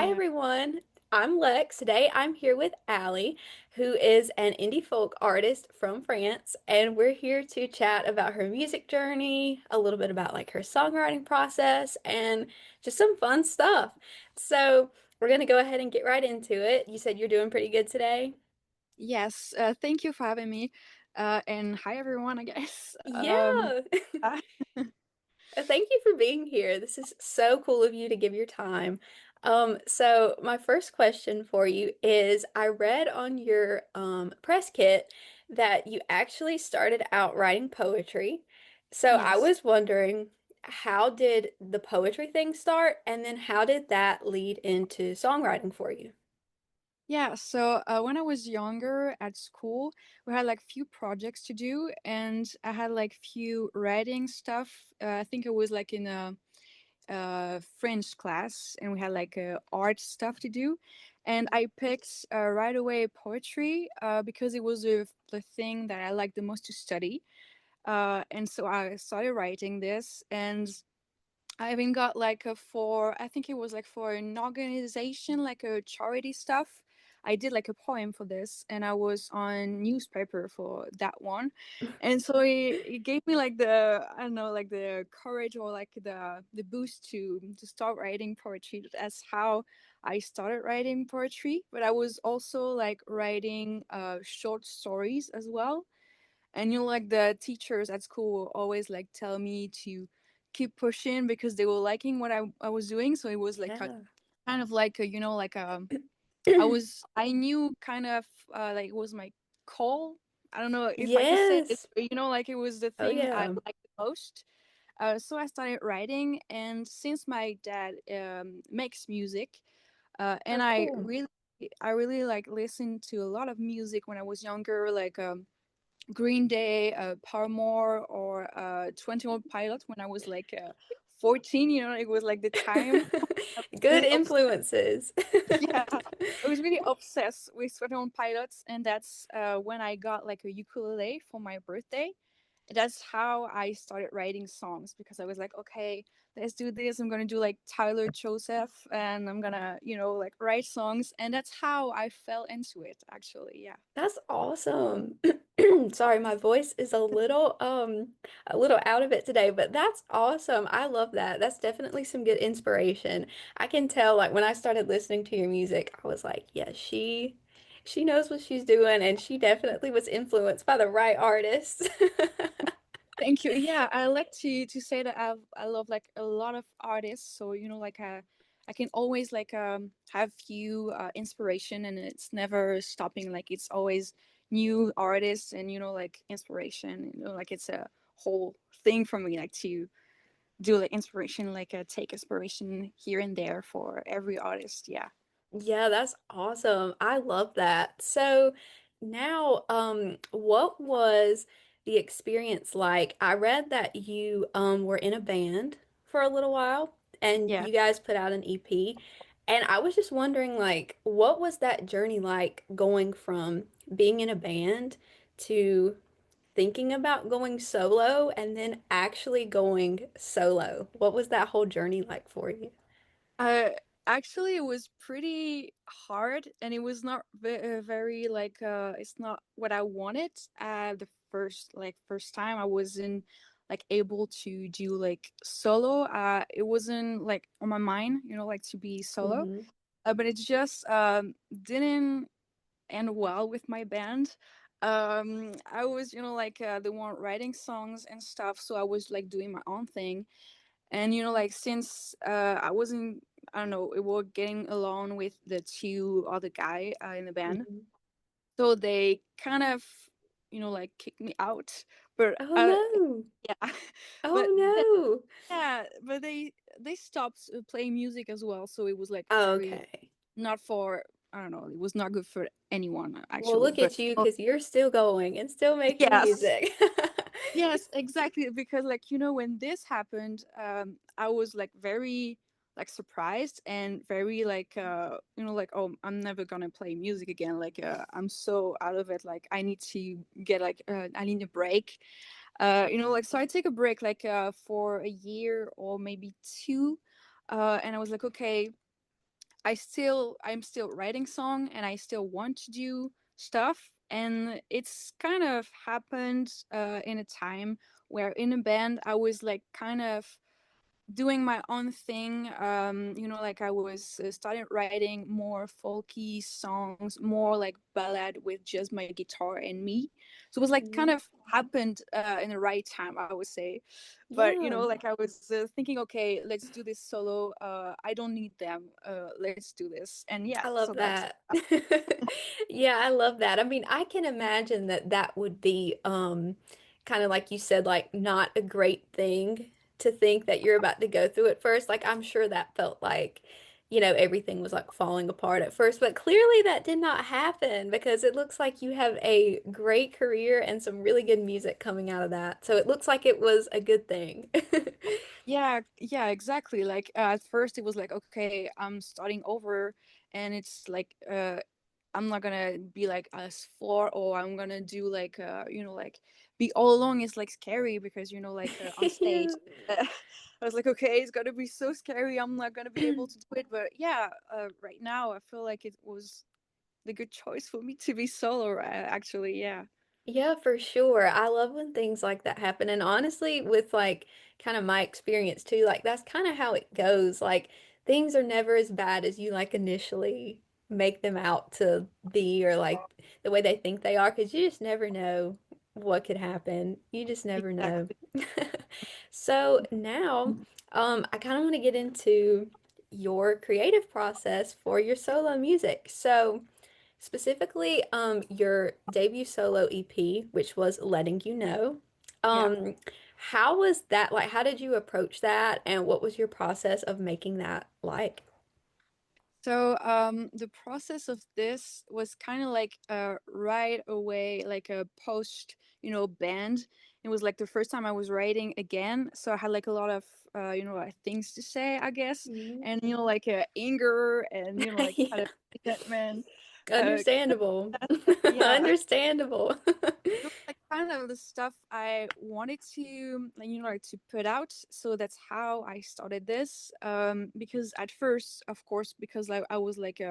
Hi, Yeah. everyone. I'm Lex. Today I'm here with ALIE, who is an indie folk artist from France, and we're here to chat about her music journey, a little bit about like her songwriting process, and just some fun stuff. So, we're going to go ahead and get right into it. You said you're doing pretty good today? Yes. Thank you for having me. And hi everyone, I guess. Yeah. Uh, Thank you for being here. This is so cool of you to give your time. So my first question for you is I read on your press kit that you actually started out writing poetry. So I yes. was wondering, how did the poetry thing start, and then how did that lead into songwriting for you? Yeah. So when I was younger at school, we had like few projects to do, and I had like few writing stuff. I think it was like in a French class, and we had like art stuff to do. And I picked right away poetry because it was the thing that I liked the most to study. And so I started writing this, and I even got like a for I think it was like for an organization, like a charity stuff. I did like a poem for this, and I was on newspaper for that one, and so it gave me like the I don't know like the courage or like the boost to start writing poetry. That's how I started writing poetry. But I was also like writing short stories as well, and like the teachers at school always like tell me to keep pushing because they were liking what I was doing. So it was like Yeah. kind of like a, like I knew kind of like it was my call. I don't know if I could say it, Yes. but, like it was the Oh thing I yeah. liked the most. So I started writing, and since my dad makes music, and Oh cool. I really like listened to a lot of music when I was younger, like Green Day, Paramore, or 21 Pilots when I was like 14. It was like the time. I was Good really obsessed. influences. Yeah, I was really obsessed with 21 Pilots, and that's when I got like a ukulele for my birthday. That's how I started writing songs because I was like, okay, let's do this. I'm gonna do like Tyler Joseph, and I'm gonna, like write songs, and that's how I fell into it. Actually, yeah. That's awesome. Sorry, my voice is a little out of it today, but that's awesome. I love that. That's definitely some good inspiration. I can tell like when I started listening to your music, I was like, yeah, she knows what she's doing and she definitely was influenced by the right artist. Thank you. Yeah, I like to say that I love like a lot of artists. So like I can always like have few inspiration, and it's never stopping. Like it's always new artists and like inspiration. Like it's a whole thing for me. Like to do like inspiration, like take inspiration here and there for every artist. Yeah. Yeah, that's awesome. I love that. So now, what was the experience like? I read that you were in a band for a little while and Yeah. you guys put out an EP. And I was just wondering, like, what was that journey like going from being in a band to thinking about going solo and then actually going solo? What was that whole journey like for you? Uh, Actually, it was pretty hard, and it was not very like it's not what I wanted. The first time I wasn't like able to do like solo. It wasn't like on my mind, like to be solo. Hmm. But it just didn't end well with my band. I was, like the one writing songs and stuff, so I was like doing my own thing, and like since I wasn't, I don't know, it was getting along with the two other guy in the band, Hmm. so they kind of like kicked me out. But Oh no. yeah. Oh But then, no. yeah, but they stopped playing music as well, so it was like very Okay. not for, I don't know, it was not good for anyone Well, actually. look But at you because you're still going and still making yes. music. Yes, exactly. Because like when this happened, I was like very like surprised and very like like, oh, I'm never gonna play music again. Like I'm so out of it. Like I need to get like I need a break. Like so I take a break like for a year or maybe two, and I was like, okay, I'm still writing song and I still want to do stuff. And it's kind of happened in a time where in a band I was like kind of doing my own thing. Like I was started writing more folky songs, more like ballad with just my guitar and me. So it was like kind Mhm. of happened in the right time, I would say. But Yeah. like I was thinking, okay, let's do this solo. I don't need them. Let's do this. And yeah, I so love that's that. Yeah, I love that. I mean, I can imagine that that would be kind of like you said, like not a great thing to think that you're about to go through at first. Like I'm sure that felt like, everything was like falling apart at first, but clearly that did not happen because it looks like you have a great career and some really good music coming out of that. So it looks like it was a good thing. yeah, exactly. Like at first it was like, okay, I'm starting over, and it's like I'm not gonna be like us four, or I'm gonna do like like be all along is like scary because like on stage. I was like, okay, it's gonna be so scary. I'm not gonna be able to do it. But yeah, right now I feel like it was the good choice for me to be solo. Actually, yeah, Yeah, for sure. I love when things like that happen. And honestly, with like kind of my experience too, like that's kind of how it goes. Like things are never as bad as you like initially make them out to be or like the way they think they are, because you just never know what could happen. You just never know. exactly. So now, I kind of want to get into your creative process for your solo music. So, specifically, your debut solo EP, which was Letting You Know. Yeah. Um, how was that like? How did you approach that, and what was your process of making that like? So the process of this was kind of like right away, like a post, band. It was like the first time I was writing again, so I had like a lot of like things to say, I guess, Mhm. and like anger and like kind Yeah, of resentment. understandable. Yeah, Understandable. it was like kind of the stuff I wanted to, like, like to put out. So that's how I started this. Because at first, of course, because I was like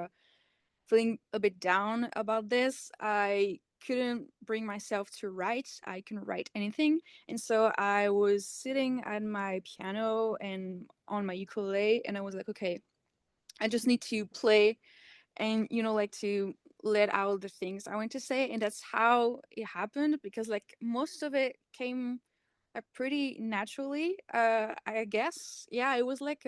feeling a bit down about this, I couldn't bring myself to write. I couldn't write anything, and so I was sitting at my piano and on my ukulele, and I was like, okay, I just need to play and like to let out the things I want to say. And that's how it happened, because like most of it came pretty naturally, I guess. Yeah, it was like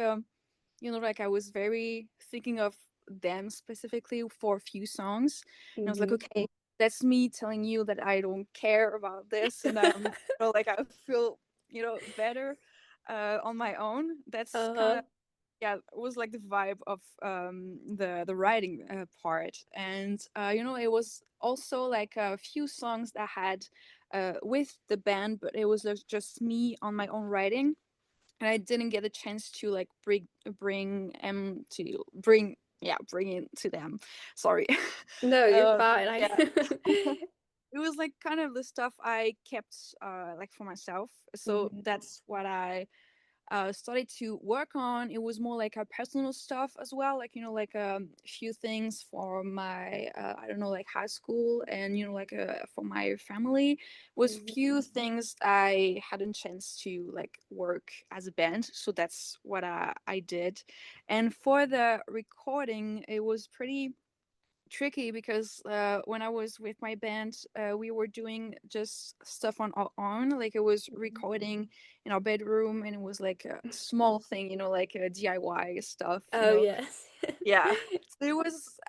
like I was very thinking of them specifically for a few songs, and I was like, Hmm. okay, that's me telling you that I don't care about this, and like I feel better on my own. That's kind Uh-huh. of, yeah, it was like the vibe of the writing part. And it was also like a few songs that had with the band, but it was just me on my own writing, and I didn't get a chance to like bring it to them. Sorry. No, you're fine. Yeah. It was like kind of the stuff I kept like for myself. So Mhm. that's what I started to work on. It was more like a personal stuff as well, like like a few things for my I don't know, like high school, and like for my family was Mhm. few things I had a chance to like work as a band. So that's what I did. And for the recording, it was pretty tricky because when I was with my band, we were doing just stuff on our own. Like it was Mhm. recording in our bedroom, and it was like a small thing, like a DIY stuff, Oh, yes. yeah. So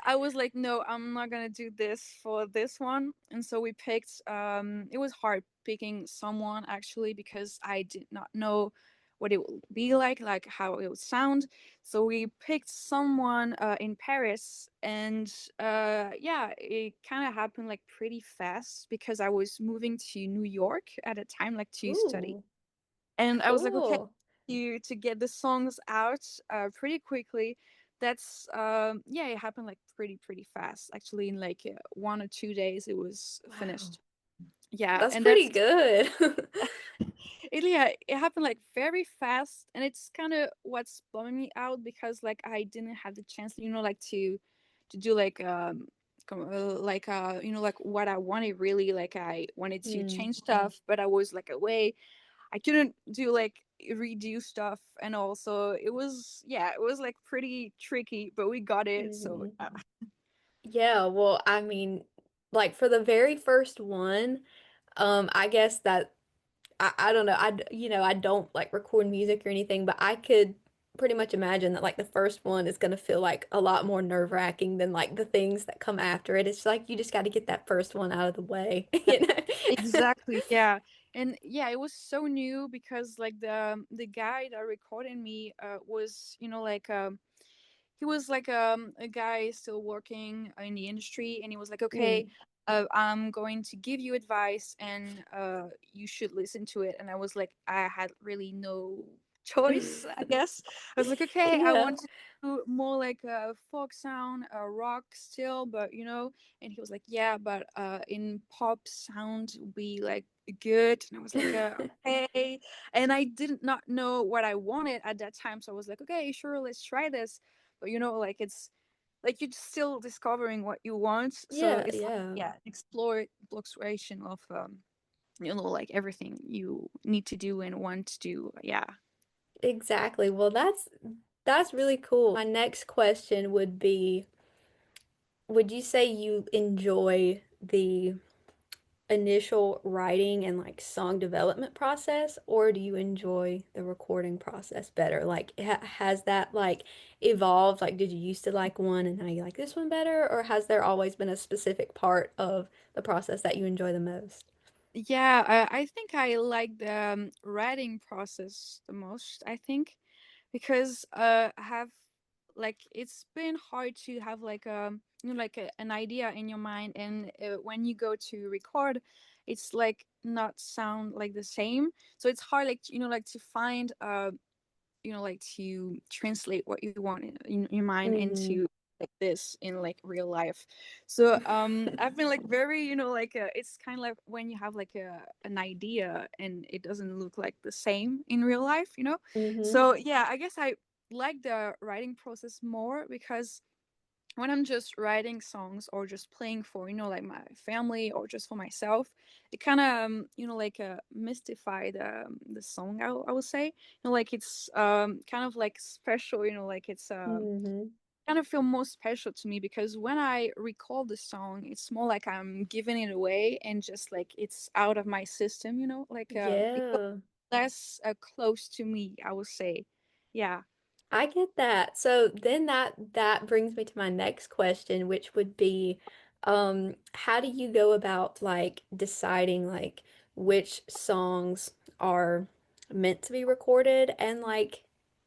I was like, no, I'm not gonna do this for this one. And so we picked, it was hard picking someone actually, because I did not know what it would be like how it would sound. So we picked someone in Paris, and yeah, it kind of happened like pretty fast because I was moving to New York at a time, like to study. Ooh, And I was like, okay, cool. to get the songs out pretty quickly. That's yeah, it happened like pretty fast. Actually, in like 1 or 2 days, it was Wow. finished. Yeah, That's and pretty that's good. yeah, it happened like very fast, and it's kind of what's blowing me out because like I didn't have the chance, like to do like like what I wanted really. Like I wanted to Mm, change stuff, but I was like away. I couldn't do like redo stuff, and also it was like pretty tricky, but we got it. So mhm. Yeah, well, I mean, like for the very first one, I guess that I don't know. I don't like record music or anything, but I could pretty much imagine that like the first one is gonna feel like a lot more nerve-wracking than like the things that come after it. It's like you just got to get that first one out of the way, you know? exactly, yeah. And yeah, it was so new because like the guy that recorded me was like he was like a guy still working in the industry, and he was like, okay, Mm. I'm going to give you advice, and you should listen to it. And I was like, I had really no choice, I guess. I was like, okay, I Yeah. want to do more like a folk sound, a rock still, but and he was like, yeah, but in pop sound we like good. And I was like, okay. And I did not know what I wanted at that time, so I was like, okay, sure, let's try this. But like it's like you're still discovering what you want, so Yeah, it's like, yeah. yeah, exploration of like everything you need to do and want to do. Yeah. Exactly. Well, that's really cool. My next question would be, would you say you enjoy the initial writing and like song development process, or do you enjoy the recording process better? Like, has that like evolved? Like, did you used to like one and now you like this one better, or has there always been a specific part of the process that you enjoy the most? Yeah, I think I like the writing process the most, I think, because I have like it's been hard to have like like an idea in your mind, and when you go to record, it's like not sound like the same. So it's hard, like like to find like to translate what you want in your mind Mm-hmm. into like this in like real life. So I've been like very like it's kind of like when you have like an idea and it doesn't look like the same in real life, Mm-hmm. so yeah, I guess I like the writing process more because when I'm just writing songs or just playing for, like my family or just for myself, it kind of, like mystify the song, I would say. Like it's kind of like special, like it's Mm-hmm. kind of feel more special to me because when I recall the song, it's more like I'm giving it away and just like it's out of my system, like it feels Yeah. less close to me, I would say. Yeah. I get that. So then that brings me to my next question, which would be, how do you go about like deciding like which songs are meant to be recorded and like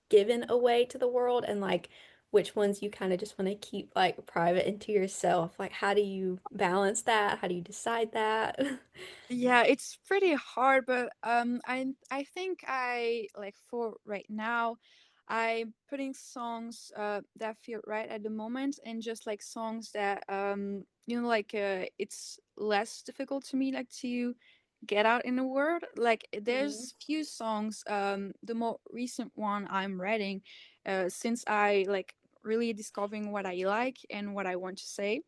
given away to the world and like which ones you kind of just want to keep like private into yourself? Like how do you balance that? How do you decide that? Yeah, it's pretty hard, but I think I like for right now, I'm putting songs that feel right at the moment, and just like songs that like it's less difficult to me like to get out in the world. Like Mhm. there's few songs, the more recent one I'm writing, since I like really discovering what I like and what I want to say,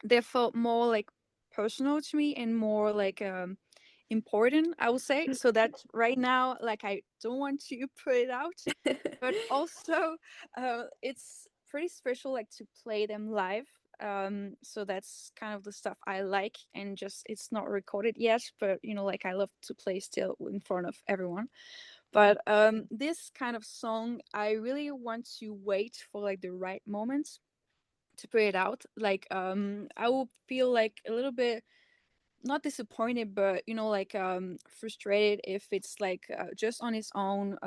they felt more like personal to me and more like important, I would say. So that right now, like I don't want to put it out, but also it's pretty special like to play them live. So that's kind of the stuff I like, and just it's not recorded yet, but like I love to play still in front of everyone. But this kind of song, I really want to wait for like the right moment to put it out. Like I will feel like a little bit not disappointed, but like frustrated if it's like just on its own,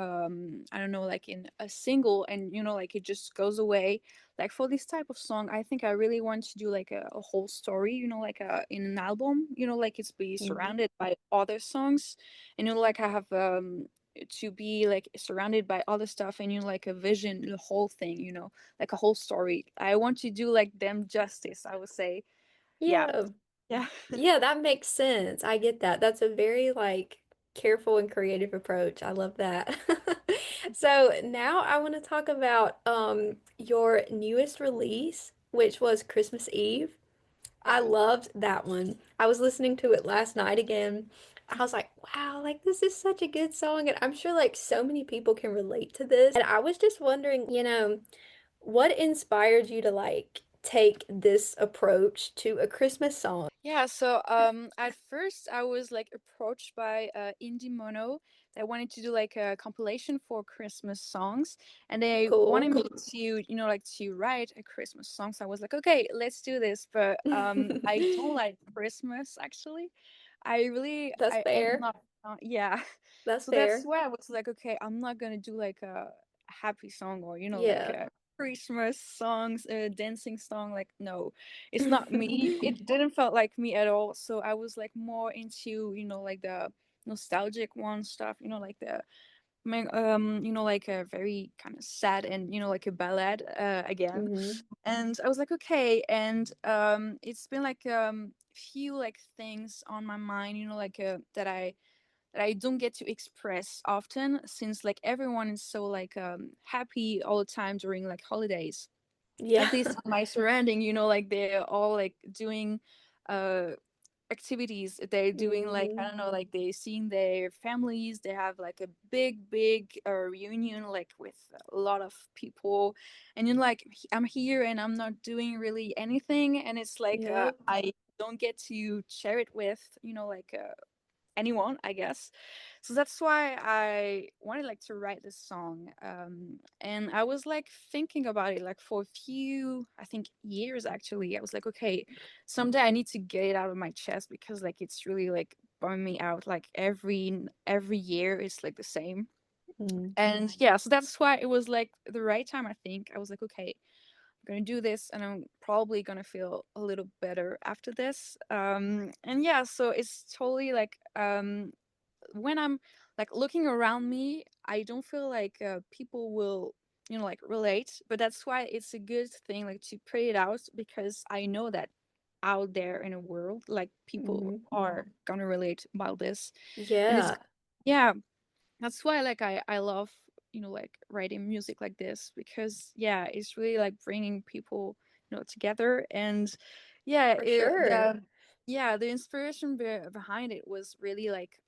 I don't know, like in a single, and like it just goes away. Like for this type of song, I think I really want to do like a whole story, like in an album, like it's be Mhm. surrounded by other songs, and like I have to be like surrounded by other stuff, and like a vision, the whole thing, like a whole story. I want to do like them justice, I would say. Yeah. Yeah. Yeah. Yeah, that makes sense. I get that. That's a very like careful and creative approach. I love that. So now I want to talk about your newest release, which was Christmas Eve. I Yeah. loved that one. I was listening to it last night again. I was like, wow, like this is such a good song. And I'm sure like so many people can relate to this. And I was just wondering, what inspired you to like take this approach to a Christmas song? Yeah, so at first I was like approached by Indie Mono that wanted to do like a compilation for Christmas songs, and they wanted Cool. me to, like to write a Christmas song. So I was like, okay, let's do this. But I don't like Christmas actually. That's I am fair. not yeah. That's So that's fair. why I was like, okay, I'm not gonna do like a happy song or like Yeah. a Christmas songs, a dancing song. Like no, it's not me. It didn't felt like me at all. So I was like more into, like the nostalgic one stuff, like the like a very kind of sad and like a ballad again. Hmm. And I was like, okay. And it's been like few like things on my mind, like that I don't get to express often since like everyone is so like happy all the time during like holidays. Yeah. At least my surrounding, like they're all like doing uh activities. They're doing like, I Hmm. don't know, like they seeing their families. They have like a big reunion like with a lot of people, and like I'm here and I'm not doing really anything, and it's like Yep. I don't get to share it with like anyone, I guess. So that's why I wanted like to write this song. And I was like thinking about it like for a few, I think, years actually. I was like, okay, someday I need to get it out of my chest because like it's really like bumming me out. Like every year it's like the same. Mm. And yeah, so that's why it was like the right time. I think I was like, okay, I'm gonna do this and I'm probably gonna feel a little better after this. And yeah, so it's totally like when I'm like looking around me, I don't feel like people will, like relate. But that's why it's a good thing like to put it out because I know that out there in a world, like people Hmm. are gonna relate about this, and it's Yeah, yeah, that's why like I love like writing music like this because yeah it's really like bringing people together and yeah for sure. the inspiration behind it was really like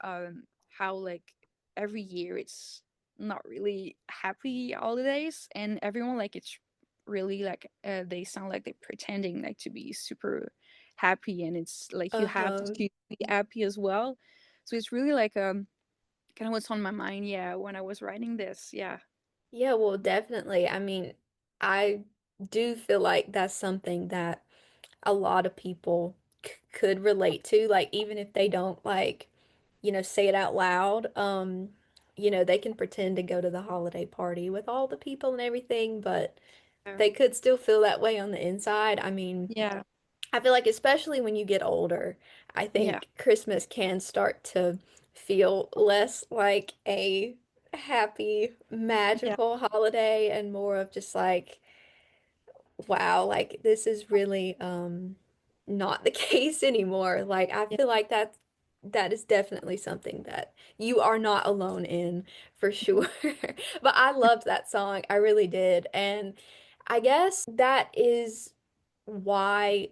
how like every year it's not really happy holidays and everyone like it's really like they sound like they're pretending like to be super happy and it's like you have to Uh-huh. be happy as well, so it's really like kind of what's on my mind, yeah, when I was writing this. Yeah. Yeah, well, definitely. I mean, I do feel like that's something that a lot of people could relate to, like even if they don't like, say it out loud. They can pretend to go to the holiday party with all the people and everything, but Yeah. they could still feel that way on the inside. I mean, Yeah. I feel like especially when you get older, I Yeah. think Christmas can start to feel less like a happy, Yeah. magical holiday and more of just like, wow, like this is really not the case anymore. Like I Yeah. feel like that is definitely something that you are not alone in for sure. But I loved that song. I really did. And I guess that is why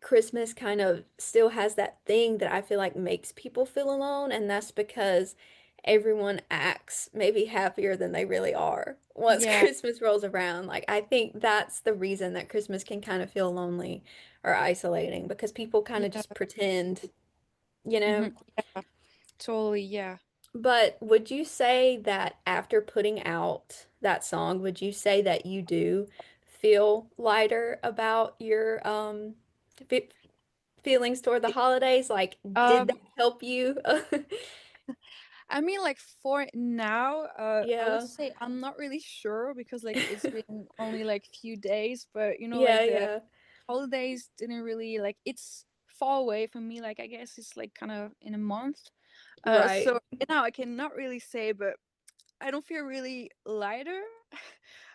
Christmas kind of still has that thing that I feel like makes people feel alone, and that's because everyone acts maybe happier than they really are once Yeah. Christmas rolls around. Like, I think that's the reason that Christmas can kind of feel lonely or isolating because people kind of Yeah. just pretend, you know? Hmm. Yeah. Totally. Yeah. But would you say that after putting out that song, would you say that you do feel lighter about your feelings toward the holidays? Like, did Um, that help you? I mean, like for now, I would Yeah. say I'm not really sure because like it's been only like few days, but Yeah, like the yeah. holidays didn't really like it's far away from me. Like I guess it's like kind of in a month. Right. So now I cannot really say, but I don't feel really lighter,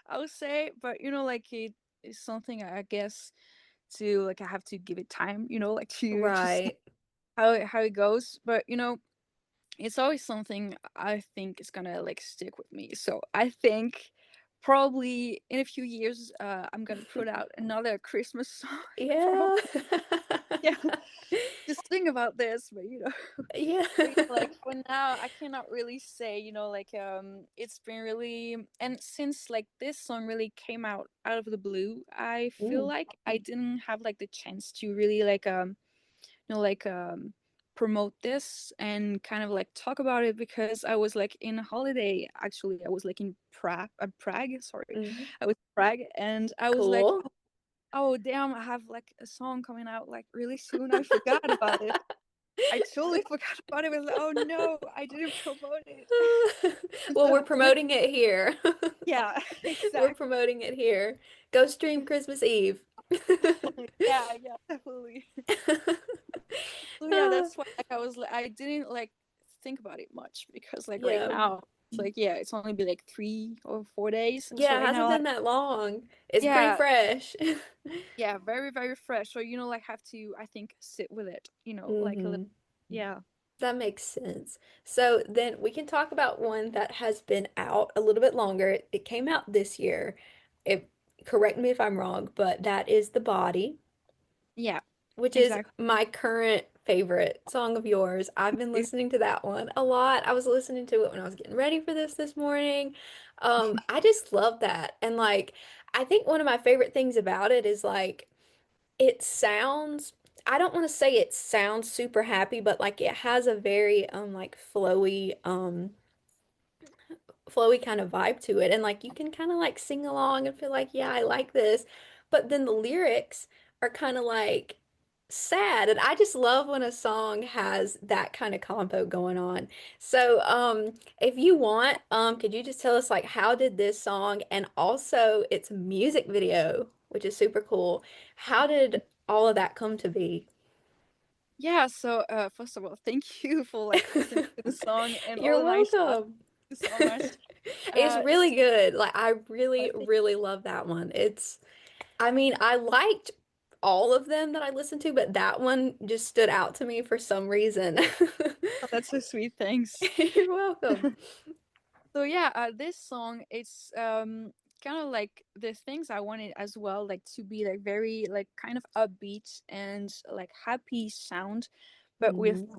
I would say, but like it is something I guess to like I have to give it time, like to see Right. how it goes. But it's always something I think is gonna like stick with me. So I think probably in a few years, I'm gonna put out another Christmas song. Yeah. Probably, yeah. Just think about this, but Yeah. but yeah, like for now, I cannot really say, like it's been really, and since like this song really came out of the blue, I feel Mm. like I didn't have like the chance to really like like promote this and kind of like talk about it because I was like in a holiday. Actually, I was like in Prague. Sorry, Mhm. I was in Prague, and I was like, Cool. oh damn, I have like a song coming out like really soon. I forgot about it. I totally forgot about it. I was like, oh no, I didn't promote it. Well, we're So yeah, promoting it here. yeah, We're exactly. promoting it here. Go stream Christmas Eve. Yeah, yeah, definitely. So yeah, that's why like I was like I didn't like think about it much because like right Yeah. now it's like yeah, it's only been like 3 or 4 days. So Yeah, it right hasn't now like been that long. It's pretty yeah, fresh. yeah, very very fresh. So like have to I think sit with it, like a little hmm yeah. That makes sense. So then we can talk about one that has been out a little bit longer. It came out this year. It, correct me if I'm wrong, but that is The Body, Yeah, which is exactly. my current favorite song of yours. I've been listening to that one a lot. I was listening to it when I was getting ready for this morning. I just love that. And like, I think one of my favorite things about it is like it sounds, I don't want to say it sounds super happy, but like it has a very like flowy kind of vibe to it. And like you can kind of like sing along and feel like, yeah, I like this. But then the lyrics are kind of like sad. And I just love when a song has that kind of combo going on. So, if you want, could you just tell us like how did this song and also its music video, which is super cool, how did all of that come to be? Yeah, so first of all, thank you for like listening to the song and all You're the nice stuff. welcome. Thank you so much. It's really So good. Like I I really, think really love that one. I mean, I liked all of them that I listened to, but that one just stood out to me for some reason. oh, that's so sweet. Thanks. You're welcome. So yeah, this song it's kind of like the things I wanted as well, like to be like very like kind of upbeat and like happy sound, but with hmm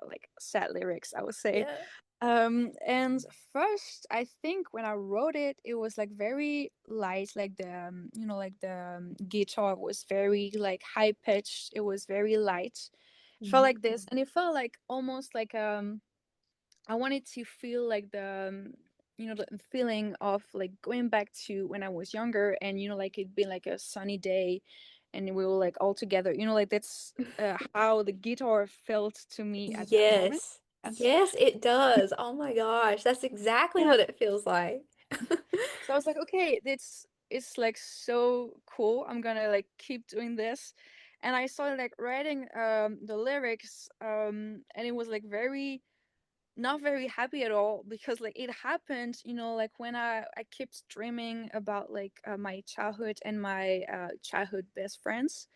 like sad lyrics, I would say. Yeah. And first, I think when I wrote it, it was like very light, like the like the guitar was very like high pitched. It was very light. It felt hmm like this, and it felt like almost like I wanted to feel like the the feeling of like going back to when I was younger, and like it'd been like a sunny day, and we were like all together. Like that's how the guitar felt to me at that moment. Yes. Yes. Yes, it does. Oh my gosh, that's exactly Yeah. what it feels like. So I was like, okay, it's like so cool. I'm gonna like keep doing this. And I started like writing the lyrics and it was like very not very happy at all because like it happened, like when I kept dreaming about like my childhood and my childhood best friends,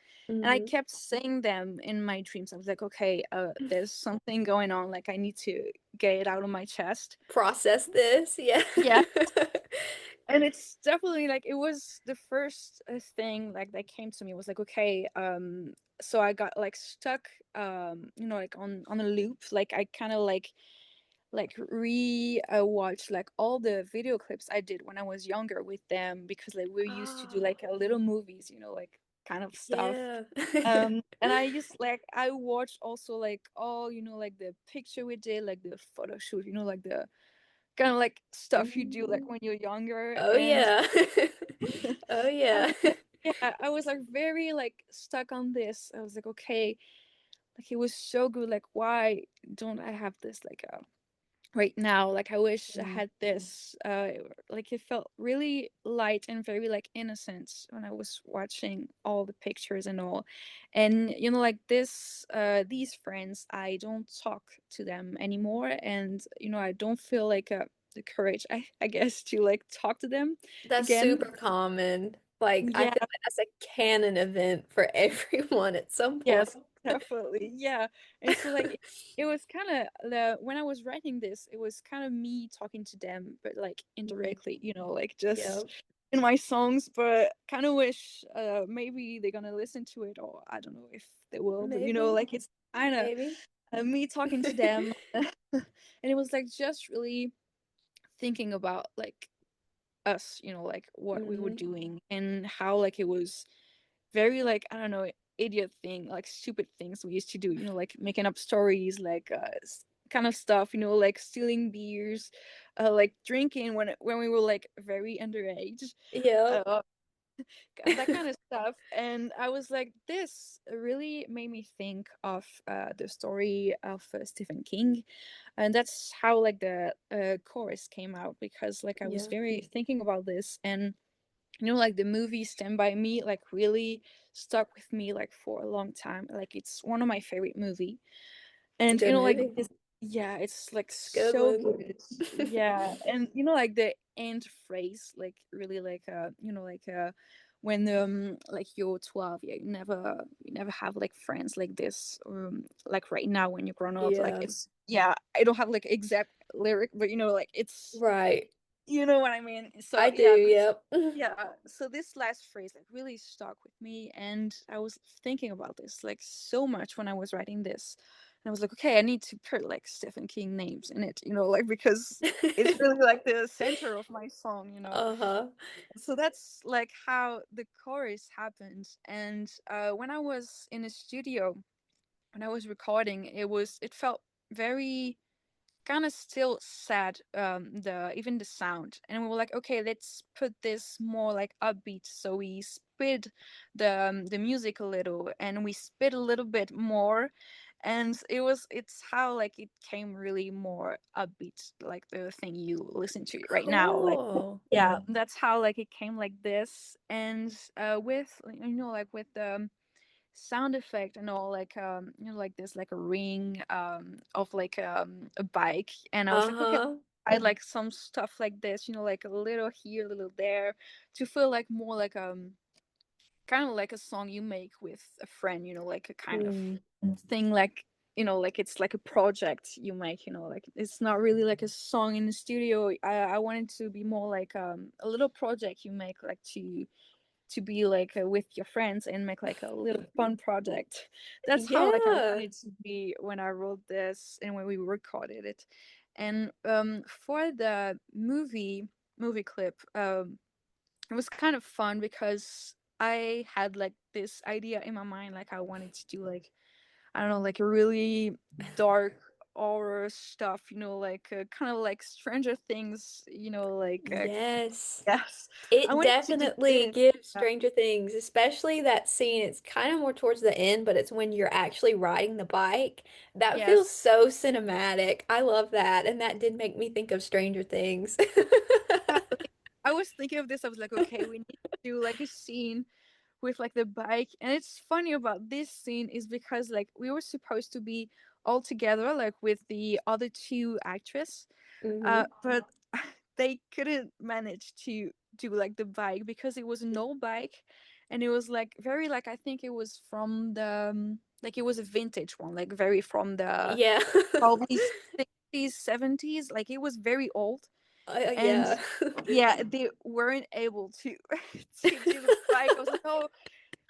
and I hmm kept saying them in my dreams. I was like, okay, there's something going on, like I need to get it out of my chest. Process this. Yeah. Yeah. And it's definitely like it was the first thing like that came to me was like okay, so I got like stuck like on a loop, like I kind of like re watched like all the video clips I did when I was younger with them because like we used to do Oh, like a little movies, like kind of stuff. yeah. And I used like I watched also like all like the picture we did, like the photo shoot, like the kind of like stuff you do like Mhm. when you're younger. Oh And yeah. Oh I yeah. was like, yeah, I was like very like stuck on this. I was like, okay, like it was so good. Like, why don't I have this like right now? Like, I wish I Mm. had this. Like it felt really light and very like innocent when I was watching all the pictures and all. And like this, these friends, I don't talk to them anymore, and I don't feel like the courage, I guess, to like talk to them That's again. super common. Like I Yeah. feel like that's a canon event for everyone at some Yes. point. Definitely, yeah. And so like it was kind of the when I was writing this, it was kind of me talking to them, but like Mm, indirectly, like just yep, in my songs. But kind of wish maybe they're gonna listen to it, or I don't know if they will. But maybe, like it's kind of maybe. me talking to them, and it was like just really thinking about like us, like what we were Hmm. doing and how like it was very like I don't know idiot thing like stupid things we used to do, like making up stories like kind of stuff, like stealing beers, like drinking when we were like very underage, Yep. uh that kind of stuff. And I was like, this really made me think of the story of Stephen King, and that's how like the chorus came out, because like I was Yeah. very thinking about this. And like the movie Stand By Me like really stuck with me like for a long time. Like it's one of my favorite movie. It's a And good like movie. this, yeah, it's like It's a good so one. good. Yeah. And like the end phrase like really like like when like you're 12, yeah, you never have like friends like this, like right now when you're grown up. Like Yeah. it's, yeah, I don't have like exact lyric, but like it's, Right. you know what I mean. So I do. yeah, Yep. yeah, so this last phrase like really stuck with me, and I was thinking about this like so much when I was writing this. And I was like, okay, I need to put like Stephen King names in it, like because it's really like the center of my song. Uh-huh. So that's like how the chorus happened. And when I was in a studio, when I was recording, it felt very kind of still sad, the even the sound. And we were like, okay, let's put this more like upbeat. So we sped the music a little, and we sped a little bit more. And it's how like it came really more upbeat, like the thing you listen to right now. Like, Cool. yeah, that's how like it came like this. And with like with the sound effect and all, like like this like a ring of like a bike. And I was like, okay, Uh-huh. I like some stuff like this, like a little here, a little there, to feel like more like kind of like a song you make with a friend, like a kind of Mm. thing, like like it's like a project you make, like it's not really like a song in the studio. I wanted to be more like a little project you make, like to be like with your friends and make like a little fun project. That's how like I Yeah. wanted to be when I wrote this and when we recorded it. And for the movie clip, it was kind of fun because I had like this idea in my mind, like I wanted to do like, I don't know, like a really dark horror stuff, like kind of like Stranger Things, like Yes. yes, I It wanted to do definitely this. gives Stranger Things, especially that scene. It's kind of more towards the end, but it's when you're actually riding the bike. That feels Yes. so cinematic. I love that. And that did make me think of Stranger Things. Yeah, like, I was thinking of this. I was like, okay, we need to do like a scene with like the bike. And it's funny about this scene is because like we were supposed to be all together, like with the other two actresses, Hmm. but they couldn't manage to do like the bike because it was an old bike, and it was like very like I think it was from the like it was a vintage one, like very from the Yeah. probably 60s 70s, like it was very old. And Yeah. yeah, they weren't able to to do the bike. I was like, oh,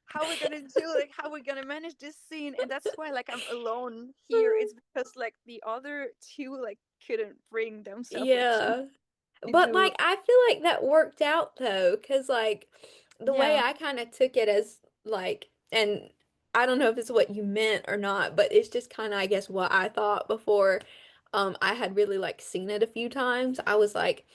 how are we gonna do, like how are we gonna manage this scene? And that's why like I'm alone here. It's because like the other two like couldn't bring themselves like Yeah. to But do. like I feel like that worked out though, because like the way Yeah. I kind of took it as like, and I don't know if it's what you meant or not, but it's just kind of I guess what I thought before I had really like seen it a few times. I was like,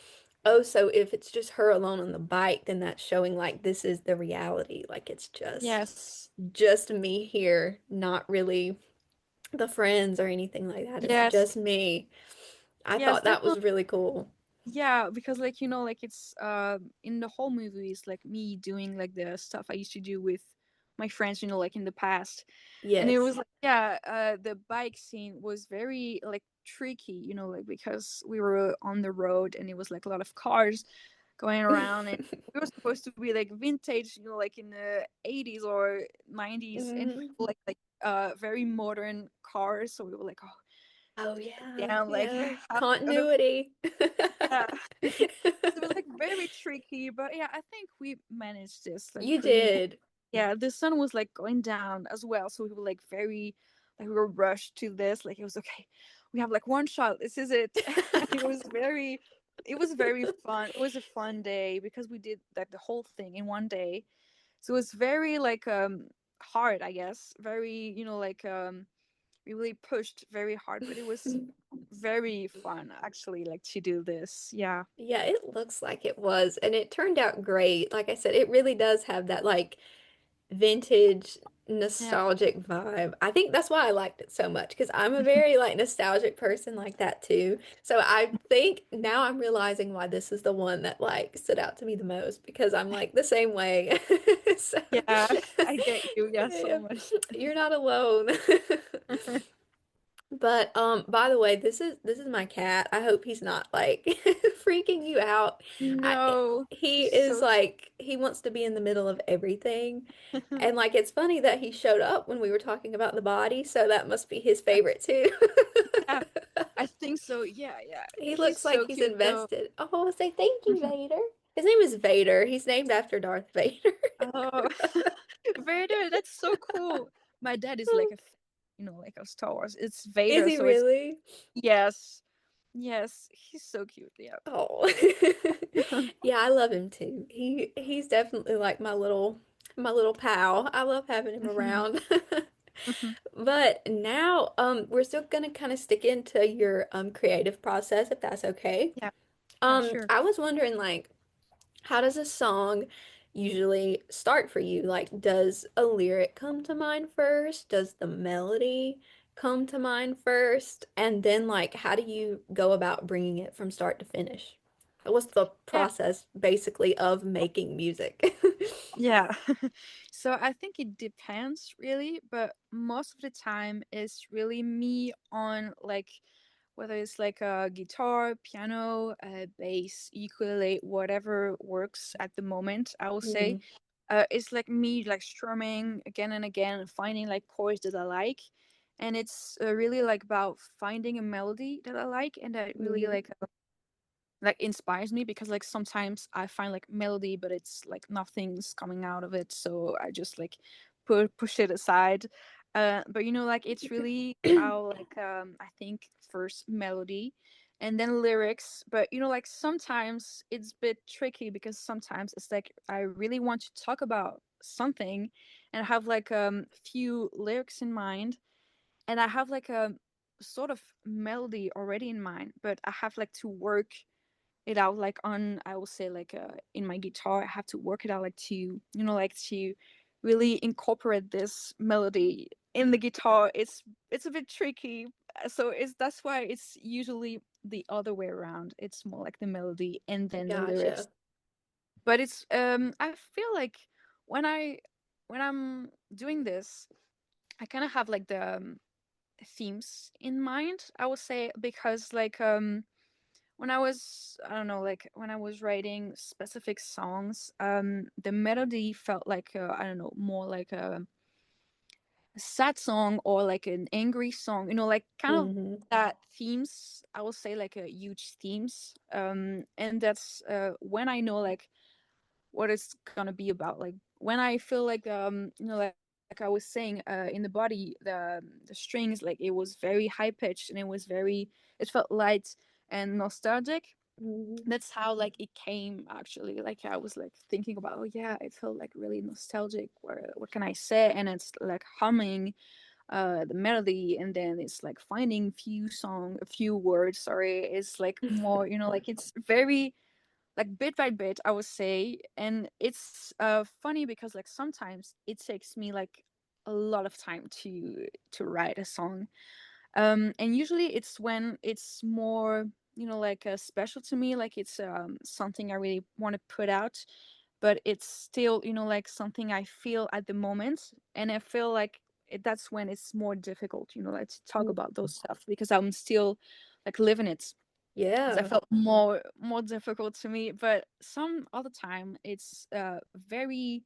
oh, so if it's just her alone on the bike, then that's showing like this is the reality. Like it's Yes. just me here, not really the friends or anything like that. It's Yes. just me. I Yes, thought that definitely. was really cool. Yeah, because like like it's in the whole movie it's like me doing like the stuff I used to do with my friends, like in the past. And it Yes. was like, yeah, the bike scene was very like tricky, like because we were on the road and it was like a lot of cars going around, and we were supposed to be like vintage, like in the 80s or 90s, and Hmm. like very modern cars, so we were like, oh, Oh just sit yeah, down, like yeah. have kind of, Continuity. yeah. So it was like very tricky, but yeah, I think we managed this like You pretty good. did. Yeah, the sun was like going down as well, so we were like very, like we were rushed to this. Like it was okay, we have like one shot. This is it. And it was very fun. It was a fun day because we did like the whole thing in one day. So it was very like hard, I guess. Very, like we really pushed very hard, but it was very fun actually, like to do this. Yeah. Yeah, it looks like it was, and it turned out great. Like I said, it really does have that like vintage Yeah. nostalgic vibe. I think that's why I liked it so much because I'm a very like nostalgic person like that too. So I think now I'm realizing why this is the one that like stood out to me the most because I'm like the same way. So Yeah, I get you. Yeah, so yeah, much. you're not alone. But by the way, this is my cat. I hope he's not like freaking you out. I No, he he's is so like he wants to be in the middle of everything. And like it's funny that he showed up when we were talking about the body, so that must be his favorite too. yeah, I think so. Yeah, yeah. He He's looks like so he's cute though. invested. Oh, say thank you, Vader. His name is Vader. He's named after Darth Vader. Oh, Vader, that's so cool. My dad is like a, like a Star Wars. It's Is Vader, he so it's really? yes, yes. He's so cute. Yeah. Oh. Yeah, I love him too. He's definitely like my little pal. I love having him Mhm, around. mhm. But now we're still gonna kind of stick into your creative process if that's okay. Yeah, yeah, sure. I was wondering like how does a song usually start for you? Like does a lyric come to mind first? Does the melody come to mind first? And then like how do you go about bringing it from start to finish? What's the Yeah, process basically of making music? yeah. So I think it depends really, but most of the time it's really me on like whether it's like a guitar, piano, bass, ukulele, whatever works at the moment, I will say. Mm, It's like me like strumming again and again, finding like chords that I like. And it's really like about finding a melody that I like and that really mhm. like inspires me because like sometimes I find like melody but it's like nothing's coming out of it, so I just like push it aside. But like it's really about like I think first melody and then lyrics, but like sometimes it's a bit tricky because sometimes it's like I really want to talk about something and have like few lyrics in mind, and I have like a sort of melody already in mind, but I have like to work it out like on, I will say like in my guitar I have to work it out like to like to really incorporate this melody in the guitar. It's a bit tricky. So it's that's why it's usually the other way around. It's more like the melody and then the lyrics. Gotcha. But it's I feel like when I'm doing this, I kind of have like the themes in mind, I would say, because like when I was, I don't know, like when I was writing specific songs, the melody felt like I don't know, more like a sad song or like an angry song, like kind of Hmm. that themes, I will say like a huge themes. And that's when I know like what it's gonna be about. Like when I feel like like I was saying in the body, the strings, like it was very high pitched and it felt light and nostalgic. Hmm. That's how like it came actually. Like I was like thinking about, oh yeah, it felt like really nostalgic. What can I say? And it's like humming the melody, and then it's like finding a few words, sorry. It's like more, like it's very like bit by bit, I would say. And it's funny because like sometimes it takes me like a lot of time to write a song. And usually it's when it's more like special to me, like it's something I really want to put out, but it's still like something I feel at the moment. And I feel like that's when it's more difficult, like to talk about those stuff because I'm still like living it. So I Yeah. felt more difficult to me. But some other time it's very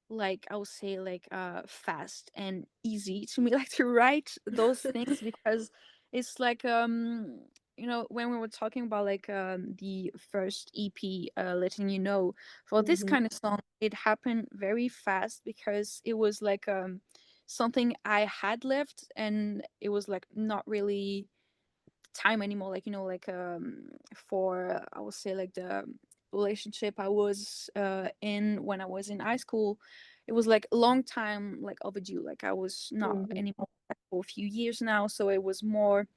like I would say like fast and easy to me like to write those things because it's like when we were talking about like the first EP letting you know for this Hmm. kind of song it happened very fast because it was like something I had left and it was like not really time anymore like like for I would say like the relationship I was in when I was in high school it was like a long time like overdue like I was not Hmm. anymore like, for a few years now so it was more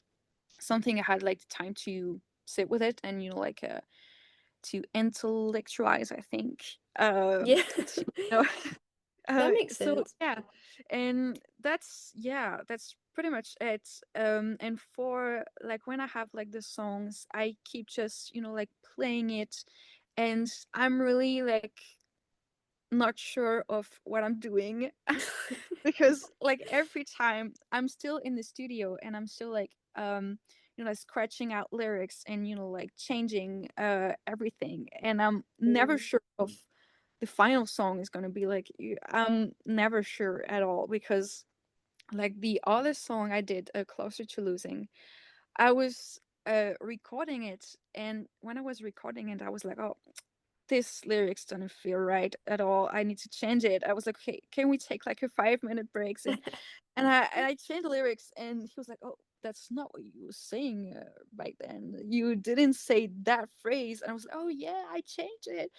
something I had like the time to sit with it and like to intellectualize I think Yeah. to, you know, That makes so sense. yeah, and that's pretty much it. And for like when I have like the songs, I keep just like playing it, and I'm really like not sure of what I'm doing because like every time I'm still in the studio and I'm still like like scratching out lyrics and like changing everything and I'm never Mm. sure of the final song is going to be like I'm never sure at all because like the other song I did closer to losing I was recording it and when I was recording it I was like, oh, this lyrics don't feel right at all. I need to change it. I was like, okay, can we take like a 5 minute breaks? And I changed the lyrics, and he was like, oh, that's not what you were saying back then. You didn't say that phrase. And I was like, oh yeah, I changed it.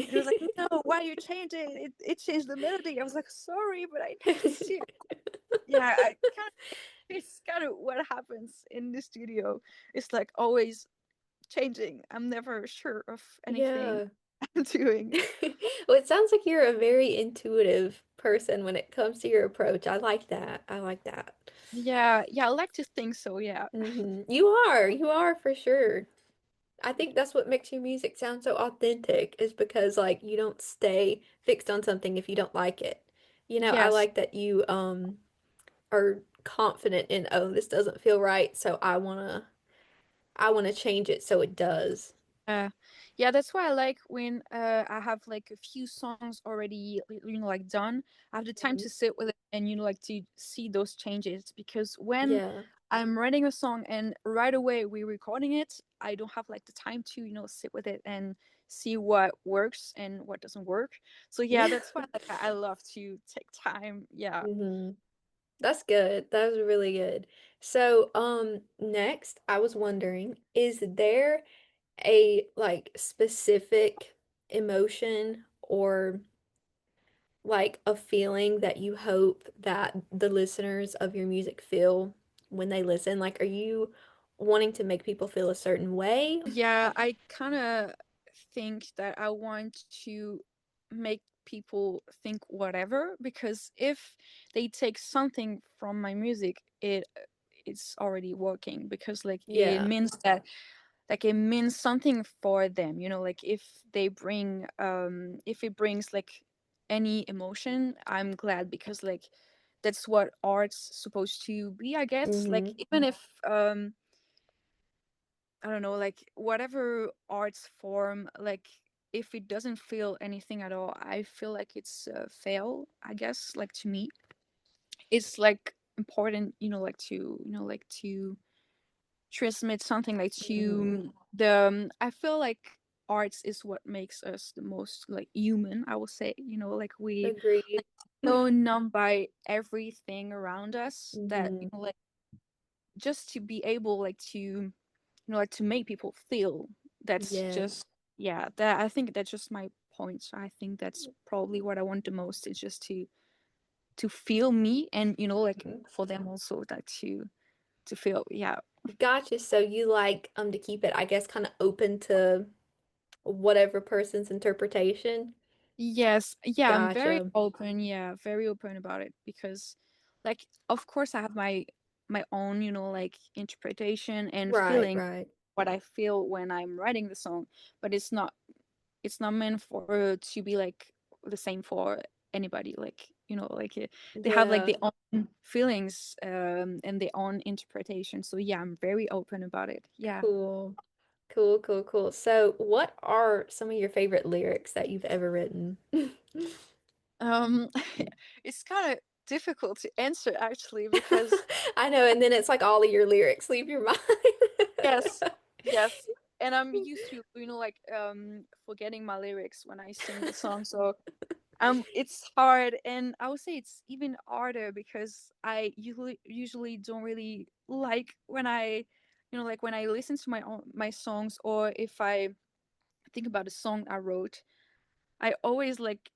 And he was like, no, why you change it? It changed the melody. I was like, sorry, but I need to. Yeah, I kind of. It's kind of what happens in the studio. It's like always changing. I'm never sure of anything Yeah. I'm doing. Well, it sounds like you're a very intuitive person when it comes to your approach. I like that. I like that. Yeah, yeah, I like to think so, yeah. You are for sure. I think that's what makes your music sound so authentic, is because like you don't stay fixed on something if you don't like it. I Yes. like that you are confident in, oh, this doesn't feel right, so I wanna change it so it does. Uh, yeah, that's why I like when I have like a few songs already, like done. I have the time Mhm. to sit with it and like to see those changes because when Yeah. I'm writing a song and right away we're recording it, I don't have like the time to sit with it and see what works and what doesn't work. So yeah, Yeah. that's why like I love to take time. Yeah. Hmm. That's good. That was really good. So, next, I was wondering, is there a like specific emotion or like a feeling that you hope that the listeners of your music feel when they listen? Like, are you wanting to make people feel a certain way? Yeah, I kind of think that I want to make people think whatever because if they take something from my music, it's already working because like it Yeah. means that like it means something for them, like if it brings like any emotion, I'm glad because like that's what art's supposed to be, I guess. Like Mm-hmm. even if I don't know, like whatever arts form, like if it doesn't feel anything at all, I feel like it's a fail, I guess, like to me. It's like important, like to transmit something like Mm-hmm. to the I feel like arts is what makes us the most like human, I will say, like we Agreed. like so numb by everything around us that Mm-hmm. like just to be able like to like to make people feel that's Yes. just yeah that I think that's just my point. So I think that's probably what I want the most is just to feel me and like Mhm. for them also that to feel yeah. Gotcha. So you like to keep it, I guess, kind of open to whatever person's interpretation. Yes, yeah, I'm very Gotcha. open, yeah, very open about it because like of course I have my own like interpretation and Right, feeling right. what I feel when I'm writing the song, but it's not meant for to be like the same for anybody like like they have like Yeah. their own feelings and their own interpretation, so yeah, I'm very open about it, yeah. Cool. Cool, cool, cool. So, what are some of your favorite lyrics that you've ever written? Um, it's kind of difficult to answer actually because I know, and then it's like all of your lyrics leave your mind. yes, yes, and I'm used to like forgetting my lyrics when I sing the song, so it's hard, and I would say it's even harder because I usually don't really like when I like when I listen to my songs, or if I think about a song I wrote, I always like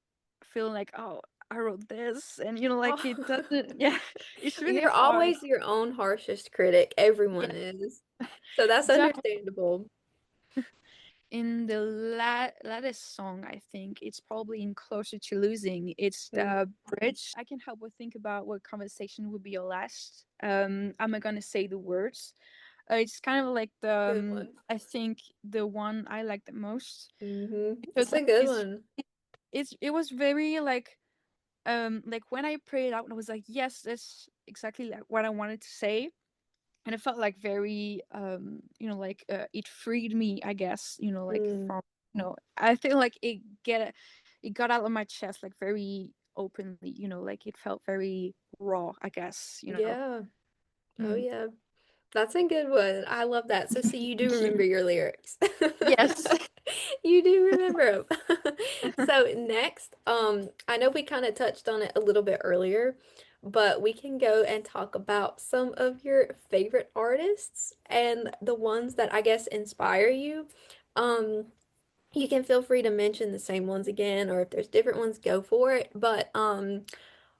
feel like, oh, I wrote this, and like it Oh, doesn't. Yeah, it's really you're hard. always your own harshest critic. Everyone Yeah, is. So that's definitely. understandable. In the latest song, I think it's probably in Closer to Losing. It's Mm, the bridge. I can help but think about what conversation would be your last. I'm not gonna say the words. It's kind of like the good one. I think the one I like the most It's because a good it's one. it was very like when I prayed out, I was like, yes, that's exactly like what I wanted to say, and it felt like very like it freed me, I guess, like Mm, from I feel like it got out of my chest like very openly, like it felt very raw, I guess. yeah. Oh, Mm. yeah. That's a good one. I love that. So, see, you do Thank remember you. your lyrics. Yes. You do remember them. So, next, I know we kind of touched on it a little bit earlier, but we can go and talk about some of your favorite artists and the ones that I guess inspire you. Um, you can feel free to mention the same ones again, or if there's different ones, go for it. But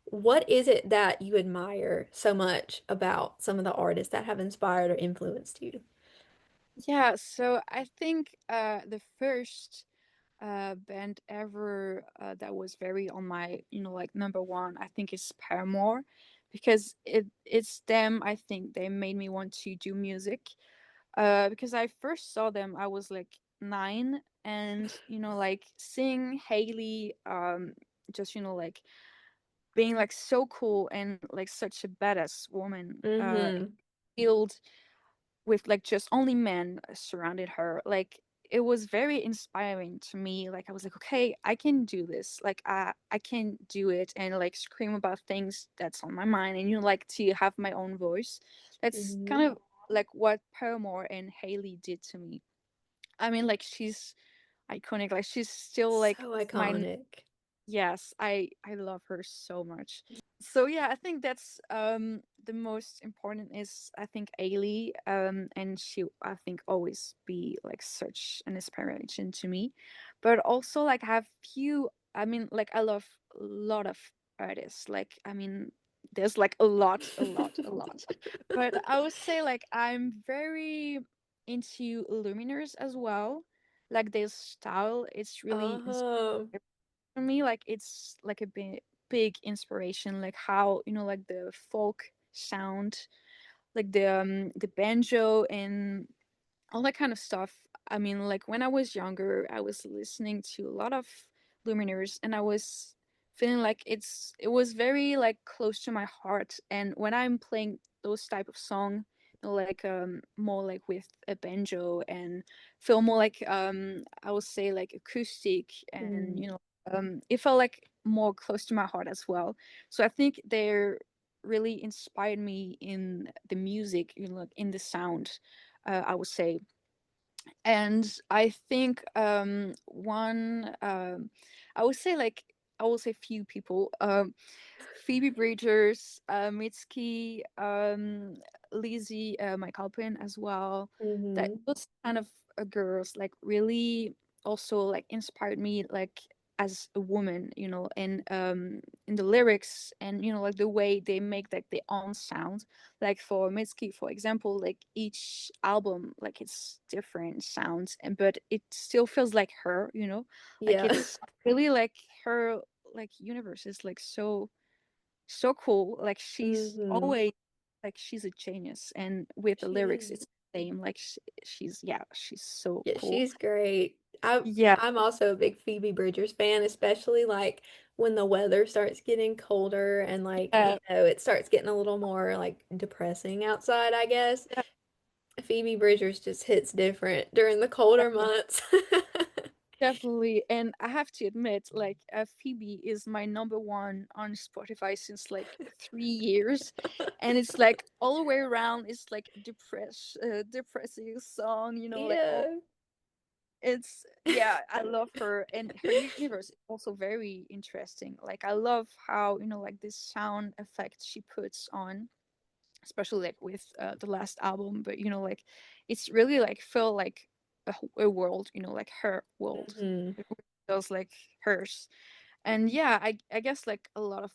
what is it that you admire so much about some of the artists that have inspired or influenced you? Yeah, so I think the first band ever that was very on my like number one, I think is Paramore, because it's them. I think they made me want to do music because I first saw them I was like 9, and like seeing Haley just like being like so cool and like such a badass woman Mm-hmm. filled with like just only men surrounded her, like it was very inspiring to me. Like I was like, okay, I can do this, like I can do it, and like scream about things that's on my mind, and like to have my own voice. That's Mm-hmm. kind of like what Paramore and Haley did to me. I mean, like she's iconic, like she's still like So my iconic. yes, I love her so much. So yeah, I think that's the most important is I think ALIE, and she I think always be like such an inspiration to me. But also like I have few, I mean like I love a lot of artists. Like I mean there's like a lot. But I would say like I'm very into luminers as well. Like their style, it's really Oh, for me, like it's like a big inspiration, like how like the folk sound, like the banjo and all that kind of stuff. I mean, like when I was younger, I was listening to a lot of luminaires, and I was feeling like it was very like close to my heart. And when I'm playing those type of song, like more like with a banjo and feel more like I would say like acoustic, and mm, it felt like more close to my heart as well. So I think they're really inspired me in the music, like in the sound, I would say. And I think one I would say like I will say few people, phoebebridgers, Mitski, Lizzie, my Alpin as well, that mm-hmm. those kind of girls like really also like inspired me, like as a woman, and in the lyrics, and like the way they make like their own sound. Like for Mitski, for example, like each album, like it's different sounds, and but it still feels like her, like Yeah. it's really like her, like universe is like so cool. Like she's Mm-hmm. always like she's a genius, and with the She lyrics, is. it's the same. Like she's yeah, she's so Yeah, cool. she's great. I Yeah, I'm also a big Phoebe Bridgers fan, especially like when the weather starts getting colder and like, yeah, it starts getting a little more like depressing outside, I guess. yeah, Phoebe Bridgers just hits different during the colder definitely. months. Definitely. And I have to admit, like, Phoebe is my number one on Spotify since like 3 years. And it's like all the way around, it's like depressing song, like all Yeah. it's, yeah, I love her. And her universe is also very interesting. Like, I love how, like this sound effect she puts on, especially like with the last album. But like it's really like feel like a world, like her world. Hmm. It really feels like hers. And yeah, I guess like a lot of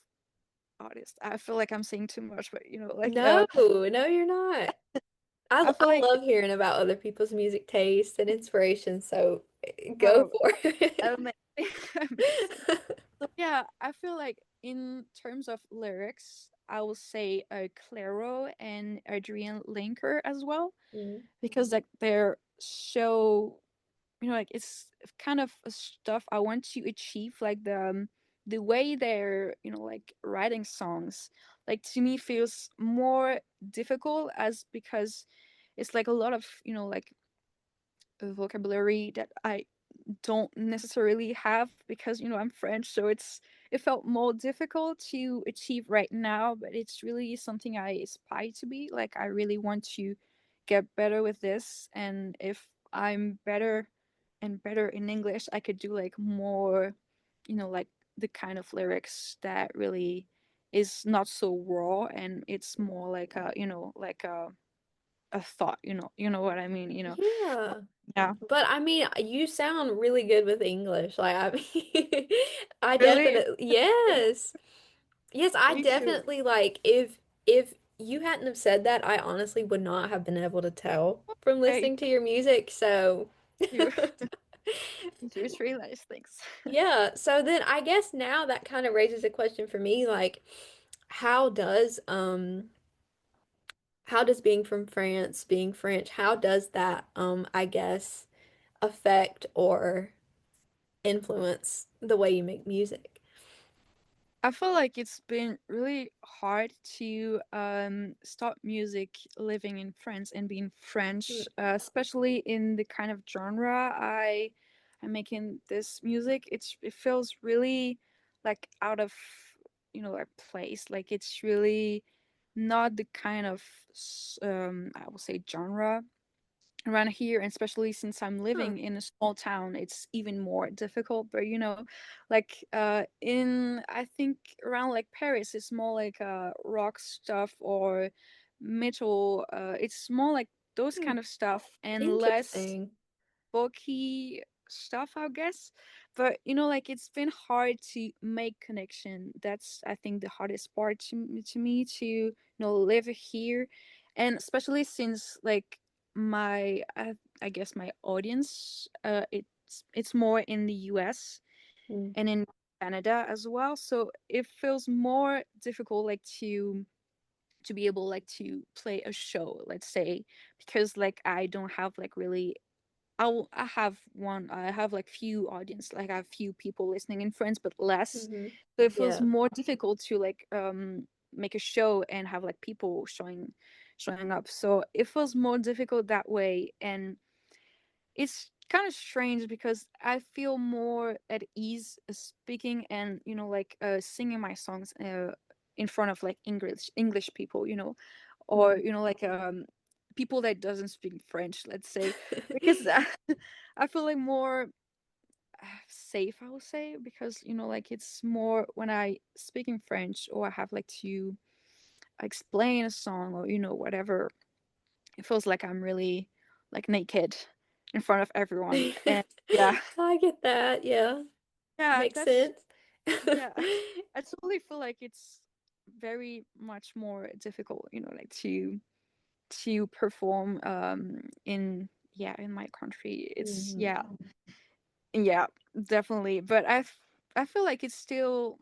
artists, I feel like I'm saying too much, but like No, no, you're not. I I feel I like love hearing about other people's music tastes and inspirations, so go oh, for it. amazing. Amazing. So yeah, I feel like in terms of lyrics, I will say Clairo and Adrian Linker as well, Mm. because like they're so, like it's kind of stuff I want to achieve. Like the way they're, like writing songs, like to me feels more difficult, as because it's like a lot of, like vocabulary that I don't necessarily have, because I'm French, so it felt more difficult to achieve right now. But it's really something I aspire to be. Like, I really want to get better with this, and if I'm better and better in English, I could do like more, like the kind of lyrics that really is not so raw, and it's more like like a thought, you know what I mean, Yeah. yeah. But I mean, you sound really good with English. Like I mean, I Really. definitely yes. Yes, I Me too. definitely like if you hadn't have said that, I honestly would not have been able to tell from Hey, listening to your music. So you. It's really nice. Thanks. yeah, so then I guess now that kind of raises a question for me, like how does how does being from France, being French, how does that I guess affect or influence the way you make music? I feel like it's been really hard to start music living in France and being French, especially in the kind of genre I'm making this music. It feels really like out of, a place. Like, it's really not the kind of I will say genre around here. And especially since I'm Huh. living in a small town, it's even more difficult. But like in, I think, around like Paris, it's more like rock stuff or metal. It's more like those Hmm. kind of stuff, and less Interesting. bulky stuff, I guess. But like it's been hard to make connection. That's, I think, the hardest part to me, to live here. And especially since like I guess my audience, it's more in the US Mm. and in Canada as well. So it feels more difficult, like to be able like to play a show, let's say, because like I don't have like really, I have like few audience, like I have few people listening in France, but less. Hmm. So it feels Yeah. more difficult to like make a show and have like people showing up. So it feels more difficult that way. And it's kind of strange because I feel more at ease speaking and like singing my songs in front of like English people, or Mm. like people that doesn't speak French, let's say, because I feel like more safe, I would say, because like it's more when I speak in French, or I have like to explain a song, or whatever. It feels like I'm really like naked in front of everyone. And yeah. I get that. Yeah. Yeah, Makes that's, sense. yeah. I totally feel like it's very much more difficult, like to perform in, yeah, in my country. It's, Hmm. yeah. Yeah, definitely. But I feel like it's still,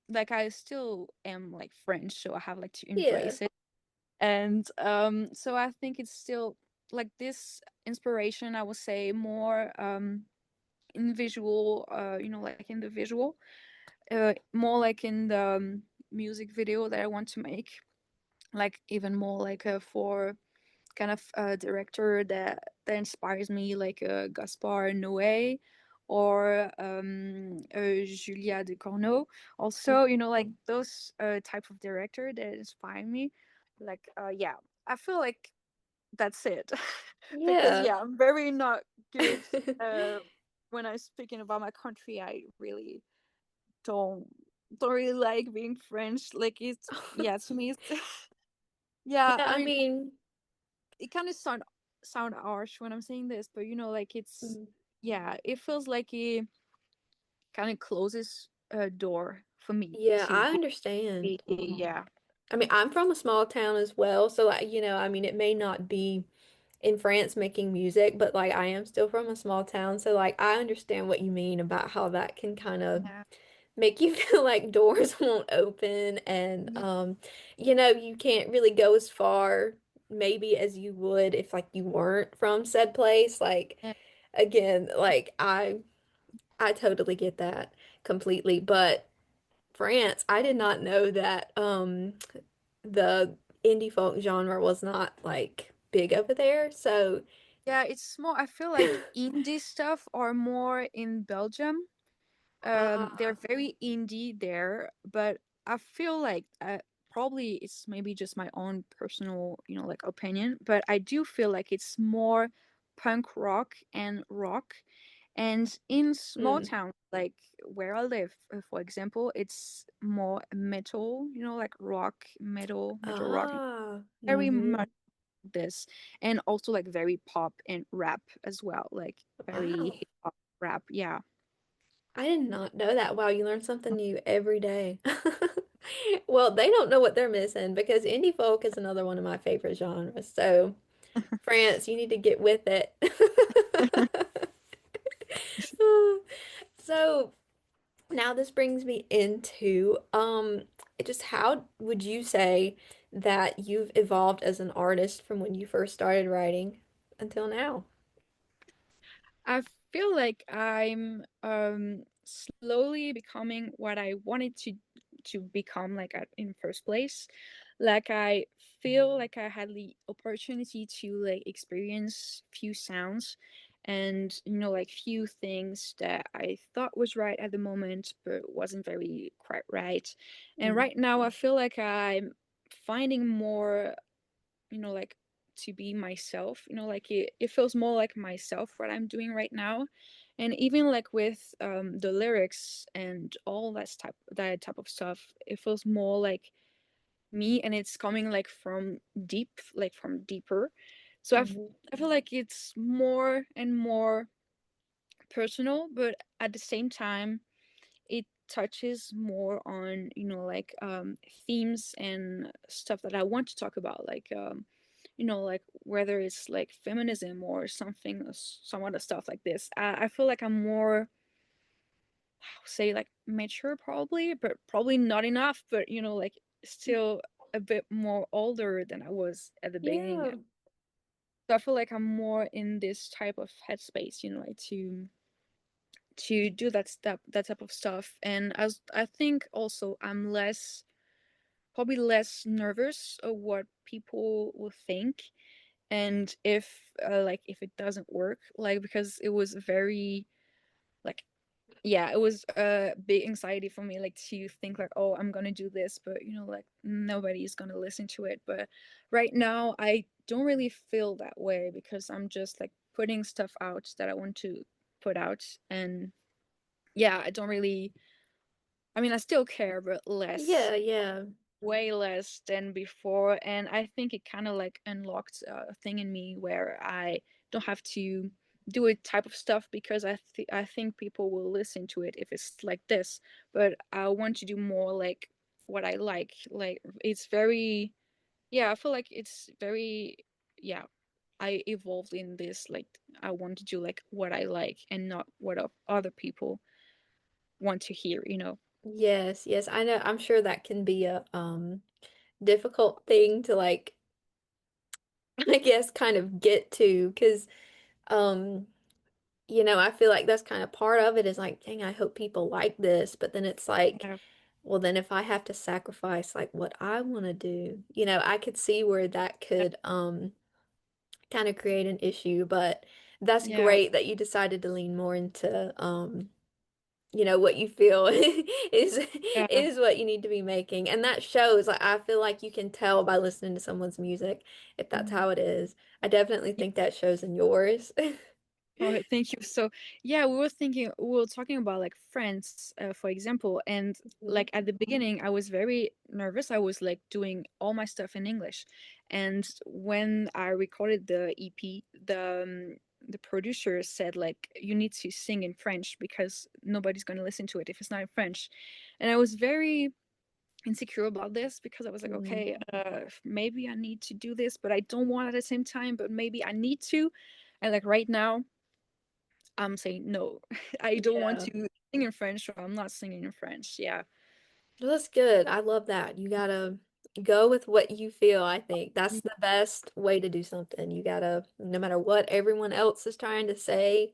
like, I still am like French, so I have like to Yeah. embrace it. And so I think it's still like this inspiration, I would say, more in visual, like in the visual, more like in the music video that I want to make, like even more like for kind of director that inspires me, like Gaspar Noé, or Julia de Corneau. Also, like those type of director that inspire me. Like, yeah, I feel like that's it. Because Yeah. yeah, I'm very not good when I'm speaking about my country. I really don't don't really like being French. Like it's, yeah, to me it's yeah, Yeah, I I mean, mean, it kind of sound harsh when I'm saying this, but like it's, mm, yeah, it feels like it kind of closes a door for me yeah, to I understand. yeah. I mean, I'm from a small town as well, so like, I mean, it may not be in France making music, but like I am still from a small town, so like I understand what you mean about how that can kind of Yeah. make you feel like doors won't open and Yeah. you can't really go as far maybe as you would if like you weren't from said place. Like Yeah. again, like I totally get that completely, but France, I did not know that the indie folk genre was not like big over there. So Yeah, it's more, I feel like indie stuff are more in Belgium. They're ah, very indie there, but I feel like probably it's maybe just my own personal, like opinion, but I do feel like it's more punk rock and rock. And in small mm, towns like where I live, for example, it's more metal, like rock, metal rock, very mm-hmm. much this, and also like very pop and rap as well, like very Wow. hip hop rap. Yeah. I did not know that. Wow, you learn something new every day. Well, they don't know what they're missing because indie folk is another one of my favorite genres. So, France, you need to get with it. So, now this brings me into just how would you say that you've evolved as an artist from when you first started writing until now? I feel like I'm slowly becoming what I wanted to become, like in first place. Like I feel like I had the opportunity to like experience few sounds and like few things that I thought was right at the moment but wasn't very quite right. And Mm, right now I feel like I'm finding more, like to be myself, like it feels more like myself what I'm doing right now. And even like with the lyrics and all that type of stuff, it feels more like me, and it's coming like from deep, like from deeper. So mhm. I feel like it's more and more personal, but at the same time it touches more on like themes and stuff that I want to talk about, like like whether it's like feminism or something, some other stuff like this. I feel like I'm more, say, like mature probably, but probably not enough, but like still a bit more older than I was at the beginning. Yeah. So I feel like I'm more in this type of headspace, like to do that type of stuff. And as I think also I'm probably less nervous of what people will think, and if it doesn't work, like, because it was very, like, yeah, it was a big anxiety for me, like to think like, oh, I'm gonna do this, but like nobody's gonna listen to it. But right now I don't really feel that way because I'm just like putting stuff out that I want to put out. And yeah, I don't really, I mean, I still care, but less, Yeah, yeah. way less than before. And I think it kind of like unlocked a thing in me where I don't have to do a type of stuff because I think people will listen to it if it's like this. But I want to do more like what I like it's very, yeah, I feel like it's very, yeah, I evolved in this, like I want to do like what I like and not what other people want to hear. Yes, yes. I know. I'm sure that can be a difficult thing to like I guess kind of get to because um I feel like that's kind of part of it is like, dang, I hope people like this, but then it's like, Yeah. well, then if I have to sacrifice like what I want to do, I could see where that could kind of create an issue, but that's Yeah, great that you decided to lean more into what you feel is yeah. is what you need to be making. And that shows, like I feel like you can tell by listening to someone's music if that's Mhm. how it is. I definitely think that shows in yours. Oh, thank you. So, yeah, we were talking about like friends, for example, and Mhm. like at the beginning, I was very nervous. I was like doing all my stuff in English, and when I recorded the EP, the producer said like you need to sing in French because nobody's going to listen to it if it's not in French, and I was very insecure about this because I was like, Mhm. okay, maybe I need to do this, but I don't want at the same time, but maybe I need to, and like right now. I'm saying no. I don't want Yeah. to sing in French, so I'm not singing in French. Yeah. Well, that's good. I love that. You gotta go with what you feel, I think. That's the best way to do something. You gotta, no matter what everyone else is trying to say,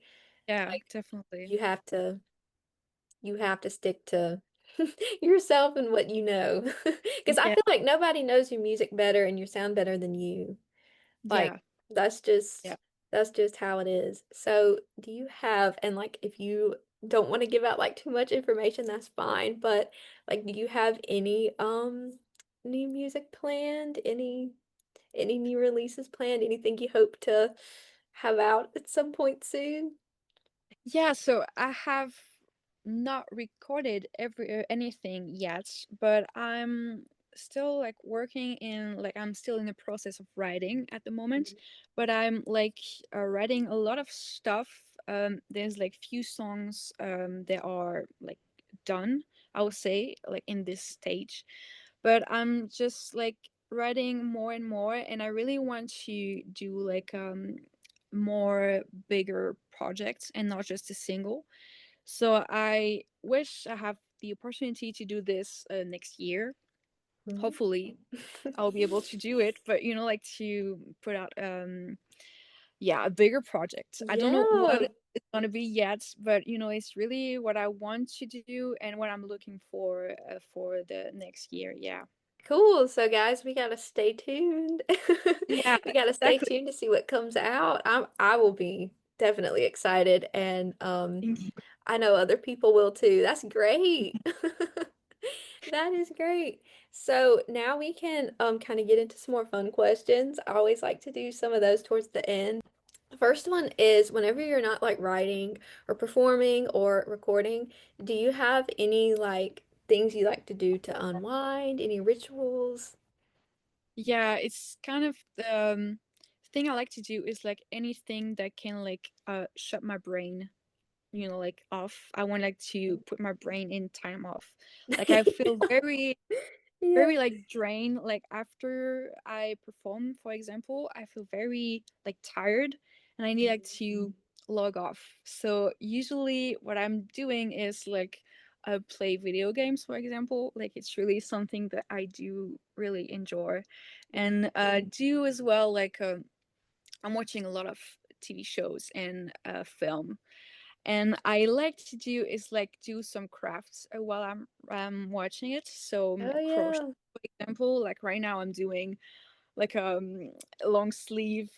Yeah, like definitely. you have to you have to stick to yourself and what you know. Because I Yeah. feel like nobody knows your music better and your sound better than you. Like Yeah. that's Yeah. just that's just how it is. So, do you have, and like if you don't want to give out like too much information, that's fine, but like do you have any new music planned? Any new releases planned? Anything you hope to have out at some point soon? Yeah, so I have not recorded anything yet, but I'm still like working in like I'm still in the process of writing at the moment, but I'm like writing a lot of stuff. There's like few songs that are like done, I would say, like in this stage. But I'm just like writing more and more, and I really want to do like more bigger projects and not just a single. So I wish I have the opportunity to do this next year. Mhm. Hopefully, I'll be able to do it. But like to put out yeah, a bigger project. I don't know what Yeah. it's gonna be yet, but it's really what I want to do and what I'm looking for the next year. Yeah. Cool. So guys, we gotta stay tuned. Yeah, We gotta stay exactly. tuned to see what comes out. I will be definitely excited, and Thank you. I know other people will too. That's great. That is great. So now we can kind of get into some more fun questions. I always like to do some of those towards the end. The first one is whenever you're not like writing or performing or recording, do you have any like things you like to do to unwind, any rituals? Yeah, it's kind of the thing I like to do is like anything that can like shut my brain, like off. I want like to put my brain in time off. Like I feel Yeah. very like drained like after I perform, for example. I feel very like tired and I need like to log off. So usually what I'm doing is like play video games, for example. Like it's really something that I do really enjoy and do as well. Like I'm watching a lot of TV shows and film, and I like to do is like do some crafts while I'm watching it. So Oh crochet, yeah. for example. Like right now, I'm doing like a long sleeve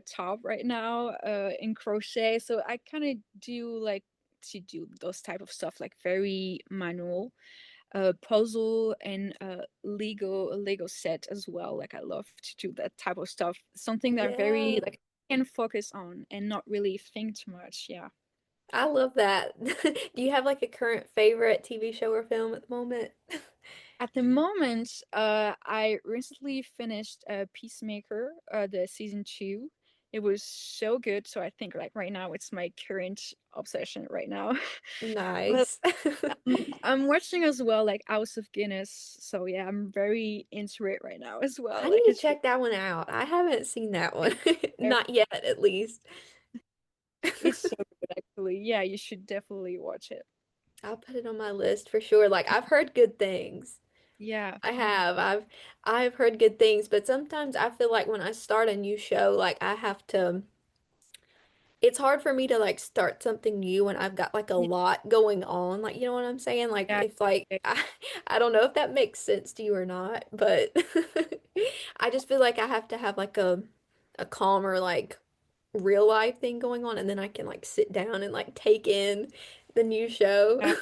top right now in crochet. So I kind of do like to do those type of stuff, like very manual. Puzzle and Lego set as well. Like I love to do that type of stuff. Something that I very Yeah. like can focus on and not really think too much. Yeah. I love that. Do you have like a current favorite TV show or film at the moment? At the moment, I recently finished Peacemaker, the season 2. It was so good, so I think like right now it's my current obsession right now. But Nice. I'm watching as well like House of Guinness, so yeah, I'm very into it right now as well. I need Like to it's check that one out. I haven't seen that one. really, Not yet, at least. it's so good actually. Yeah, you should definitely watch it. I'll put it on my list for sure. Like I've heard good things. Yeah, I have. I've heard good things, but sometimes I feel like when I start a new show, like I have to it's hard for me to like start something new when I've got like a yeah, lot going on. Like, you know what I'm saying? Like yeah. if like I don't know if that makes sense to you or not, but I just feel like I have to have like a calmer like real life thing going on, and then I can like sit down and like take in the new show Yeah,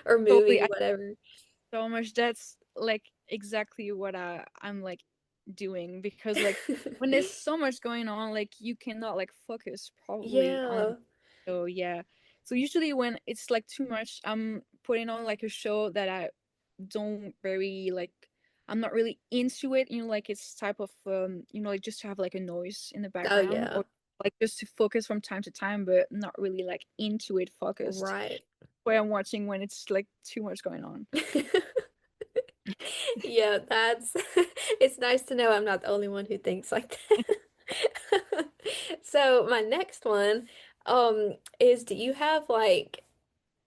or totally. movie, whatever. So much. That's like exactly what I'm like doing because like when there's so much going on, like you cannot like focus probably on. Yeah. So yeah. So usually when it's like too much, I'm putting on like a show that I don't very like. I'm not really into it, like it's type of like just to have like a noise in the Oh background yeah. or like just to focus from time to time, but not really like into it focused. Right. Where I'm watching when it's like too much going on. Yeah, that's it's nice to know I'm not the only one who thinks like that. So my next one is do you have like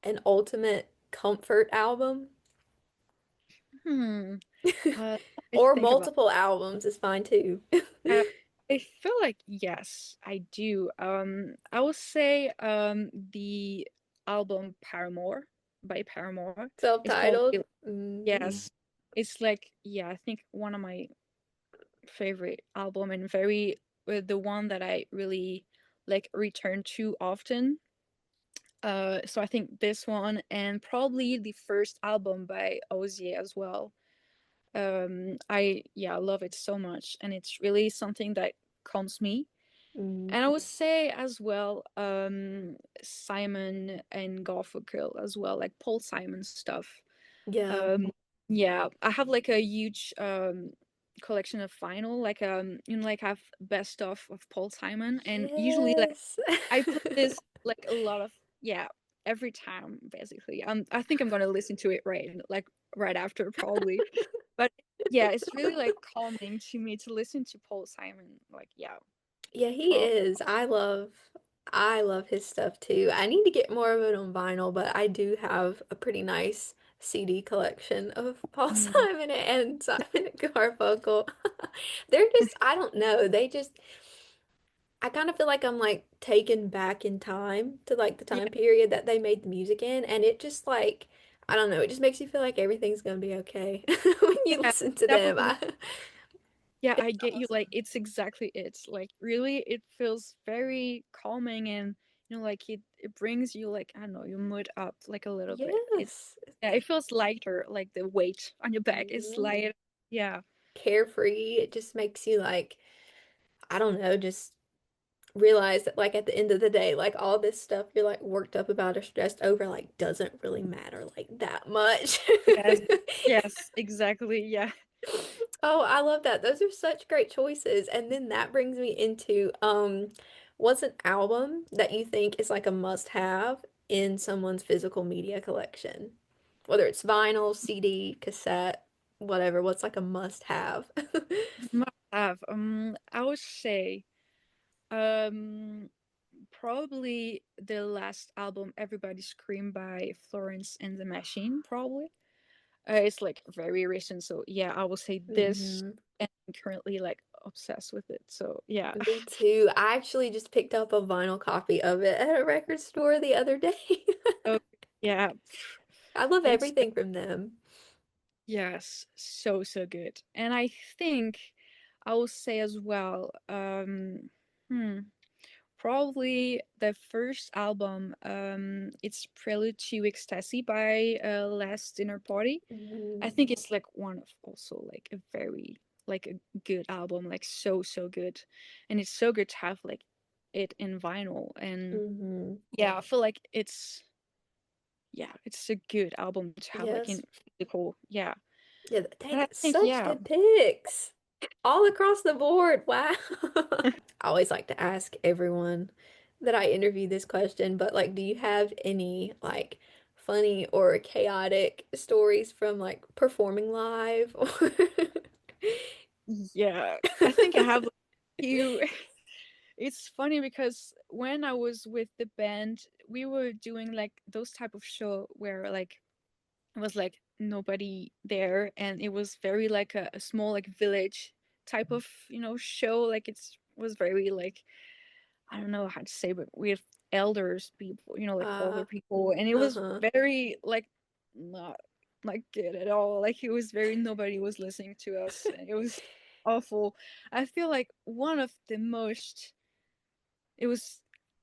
an ultimate comfort album? Hmm. I Or think about. multiple albums is fine too. Uh, I feel like yes, I do. I will say the album Paramore by Paramore is Self-titled. probably yes. It's like yeah, I think one of my favorite album and very the one that I really like return to often. So I think this one and probably the first album by Ozzy as well. I yeah, I love it so much and it's really something that calms me. Mm, And I would say as well, Simon and Garfunkel as well, like Paul Simon stuff. yeah. Um, yeah, I have like a huge collection of vinyl, like like I have best of Paul Simon, and usually like Yes. I put this like a lot of yeah every time basically. I think I'm gonna listen to it right after probably, but yeah, it's really like calming to me to listen to Paul Simon. Like yeah, Yeah, he prob is. I love his stuff too. I need to get more of it on vinyl, but I do have a pretty nice CD collection of Paul mm, Simon and Simon and Garfunkel. They're just, I don't know, I kind of feel like I'm like taken back in time to like the yeah, time period that they made the music in, and it just like I don't know, it just makes you feel like everything's gonna be okay when you yeah, listen to them. definitely. Yeah, I It's get you. Like awesome. it's exactly it. Like really, it feels very calming and like it brings you like I don't know your mood up like a little bit. It Yes. yeah, it feels lighter. Like the weight on your back is Mhm. light. Yeah. Carefree. It just makes you like, I don't know, just realize that like at the end of the day, like all this stuff you're like worked up about or stressed over like doesn't really matter like that much. Yes. Yes. Exactly. Yeah. Oh, I love that. Those are such great choices. And then that brings me into what's an album that you think is like a must-have in someone's physical media collection? Whether it's vinyl, CD, cassette, whatever, what's like a must-have? Must have. I would say um probably the last album Everybody Scream by Florence and the Machine probably. It's like very recent, so yeah, I will say this, Mhm. and I'm currently like obsessed with it. So yeah. Me too. I actually just picked up a vinyl copy of it at a record store the other day. Oh yeah, I love it's everything from them. yes, so so good. And I think I will say as well, hmm, probably the first album, it's Prelude to Ecstasy by Last Dinner Party. I Mhm. think it's like one of also like a very like a good album, like so so good, and it's so good to have like it in vinyl. And Mhm. yeah, I feel like it's yeah, it's a good album to have like in Yes. physical. Yeah, Yeah, and dang, I think such yeah, good picks. All across the board. Wow. I always like to ask everyone that I interview this question, but like, do you have any like funny or chaotic stories from like performing live or yeah, I think I have like, few. It's funny because when I was with the band, we were doing like those type of show where like it was like nobody there and it was very like a small like village type of show like it's was very like I don't know how to say but with elders people like older uh people and it was uh-huh. very like not like good at all like it was very nobody was listening to us and it was awful. I feel like one of the most it was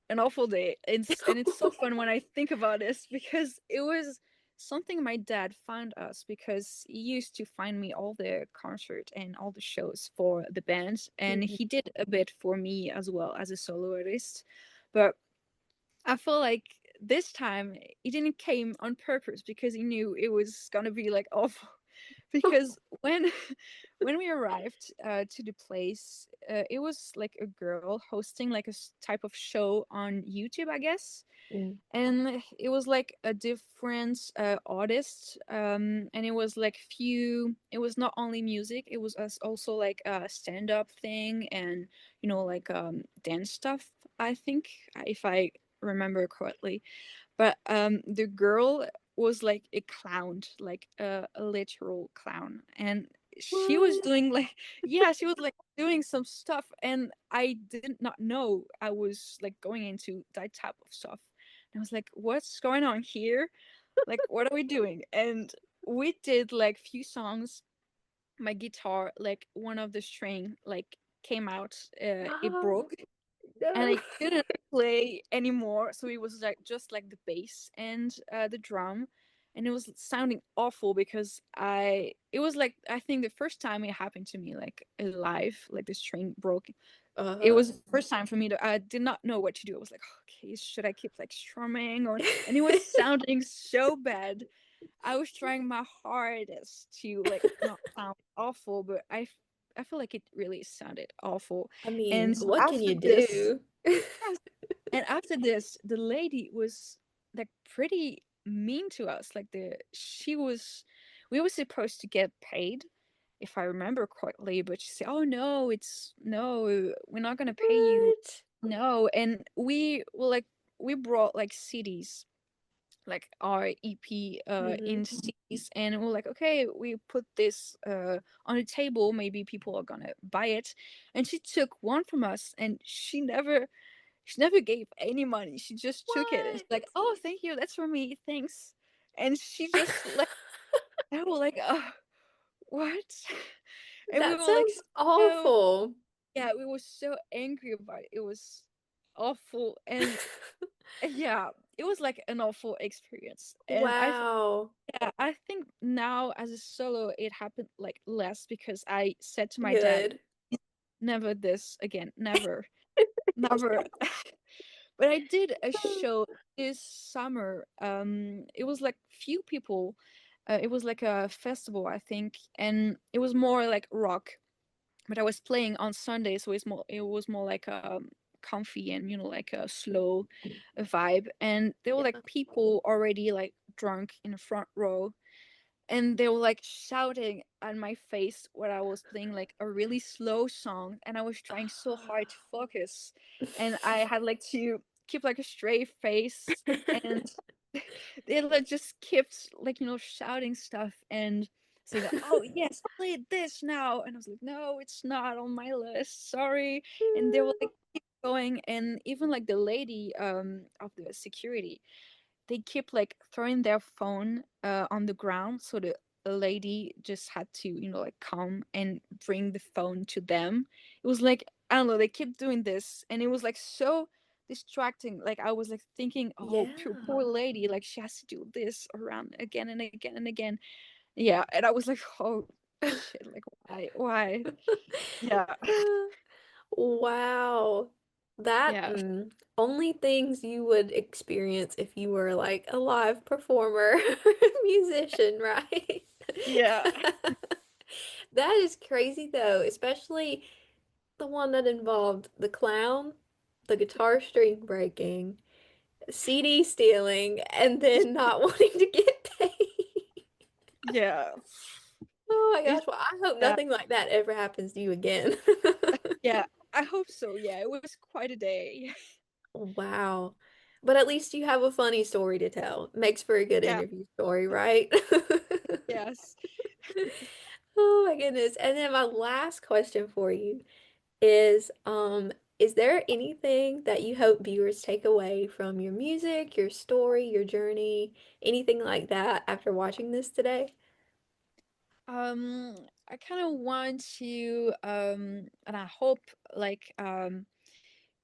an awful day. And it's so fun when I think about this because it was something my dad found us because he used to find me all the concert and all the shows for the bands, and Mhm. he did a bit for me as well as a solo artist. But I feel like this time he didn't came on purpose because he knew it was gonna be like awful. Because when we arrived to the place, it was like a girl hosting like a type of show on YouTube, I guess. Mm. And it was like a different artist, and it was like few. It was not only music; it was also like a stand-up thing, and like dance stuff. I think, if I remember correctly. But the girl was like a clown, like a literal clown, and she was What? doing like yeah, she was like doing some stuff, and I did not know I was like going into that type of stuff. And I was like, what's going on here? Like, what are we doing? And we did like few songs. My guitar, like one of the string, like came out, it Oh, broke, and no. I couldn't play anymore. So it was like just like the bass and the drum, and it was sounding awful because it was like, I think the first time it happened to me like live, like the string broke. It Uh-huh. was the first time for me to, I did not know what to do. I was like, okay, should I keep like strumming, or, and it was sounding so bad. I was trying my hardest to like not sound awful, but I feel like it really sounded awful. I mean, And what can after you this, do? yes, and after this, the lady was like pretty mean to us. Like we were supposed to get paid, if I remember correctly, but she said, "Oh no, no, we're not gonna pay you." What? No, and we brought like CDs, like our EP Hmm. in CDs, and we're like, okay, we put this on a table, maybe people are gonna buy it. And she took one from us, and she never gave any money. She just took it and she's like, What? "Oh, thank you. That's for me. Thanks." And she just like, I was like, what?" And we That were like, sounds so, awful. yeah, we were so angry about it. It was awful. And yeah, it was like an awful experience. And Wow. yeah, I think now as a solo, it happened like less because I said to my dad, Good. never this again, never, never. But I did a show this summer. It was like few people. It was like a festival, I think, and it was more like rock. But I was playing on Sunday, so it was more like comfy and like a slow vibe. And there were like Yeah. people already like drunk in the front row, and they were like shouting at my face when I was playing like a really slow song, and I was trying so hard to focus, and I had like to keep like a straight face, and they like just kept like shouting stuff and saying, "Oh yes, play this now," and I was like, "No, it's not on my list, sorry." And they were like keep going, and even like the lady of the security, they keep like throwing their phone on the ground, so the lady just had to like come and bring the phone to them. It was like, I don't know, they keep doing this, and it was like so distracting. Like I was like thinking, oh, Yeah. poor lady, like she has to do this around again and again and again. Yeah, and I was like, oh shit, like why? Yeah. Wow. That Yeah. only things you would experience if you were like a live performer, musician, right? Yeah. That is crazy though, especially the one that involved the clown, the guitar string breaking, CD stealing, and then not wanting to get paid. Yeah. Oh my It's gosh, well, I hope yeah. nothing like that ever happens to you again. Yeah, I hope so. Yeah, it was quite a day. Wow. But at least you have a funny story to tell. Makes for a good Yeah. interview story, right? Yes. Oh my goodness. And then my last question for you is there anything that you hope viewers take away from your music, your story, your journey, anything like that after watching this today? Um, I kind of want to, and I hope like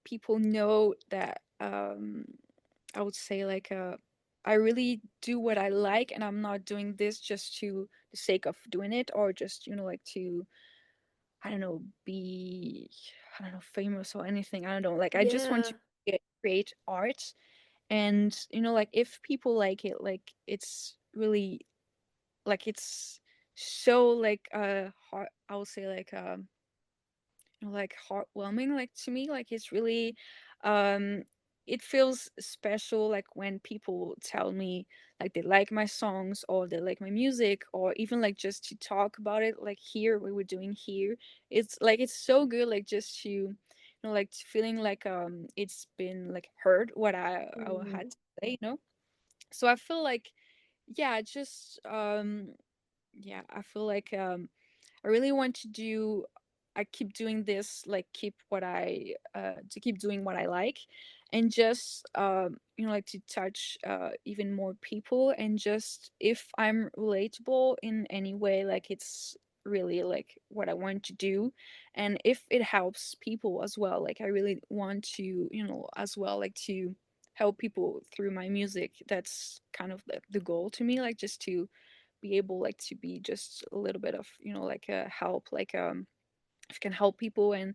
people know that I would say I really do what I like, and I'm not doing this just to the sake of doing it, or just like to, I don't know, be, I don't know, famous or anything. I don't know. Like I just want to Yeah. create art, and like if people like it, like it's really like it's so heart, I would say like heartwarming, like to me, like it's really um it feels special, like when people tell me like they like my songs or they like my music, or even like just to talk about it, like here we were doing here. It's like it's so good, like just to like feeling like it's been like heard what I had Mhm. to say, so I feel like, yeah, just yeah, I feel like I really want to do, I keep doing this, like keep what I to keep doing what I like, and just like to touch even more people, and just if I'm relatable in any way, like it's really like what I want to do. And if it helps people as well, like I really want to, as well, like to help people through my music. That's kind of the goal to me, like just to be able like to be just a little bit of like a help, like if you can help people, and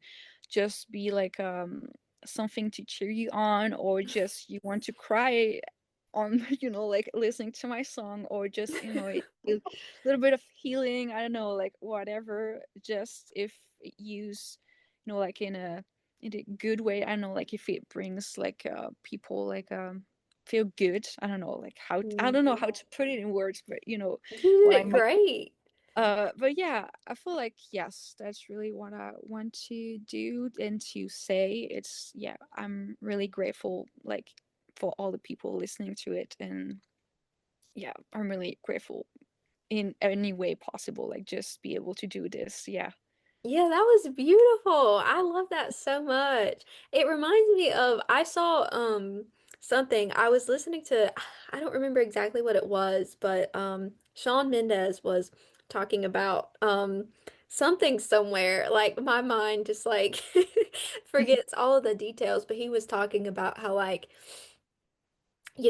just be like something to cheer you on, or just you want to cry on like listening to my song, or just a little bit of healing, I don't know, like whatever, just if it use like in a good way, I don't know, like if it brings like people like feel good, I don't know, like I don't know Mhm. how to put it in words, but You what did I it mean. great. But yeah, I feel like yes, that's really what I want to do and to say. It's, yeah, I'm really grateful like for all the people listening to it, and yeah, I'm really grateful in any way possible, like just be able to do this. Yeah. Yeah, that was beautiful. I love that so much. It reminds me of I saw something. I was listening to I don't remember exactly what it was, but Shawn Mendes was talking about something somewhere. Like my mind just like forgets all of the details, but he was talking about how like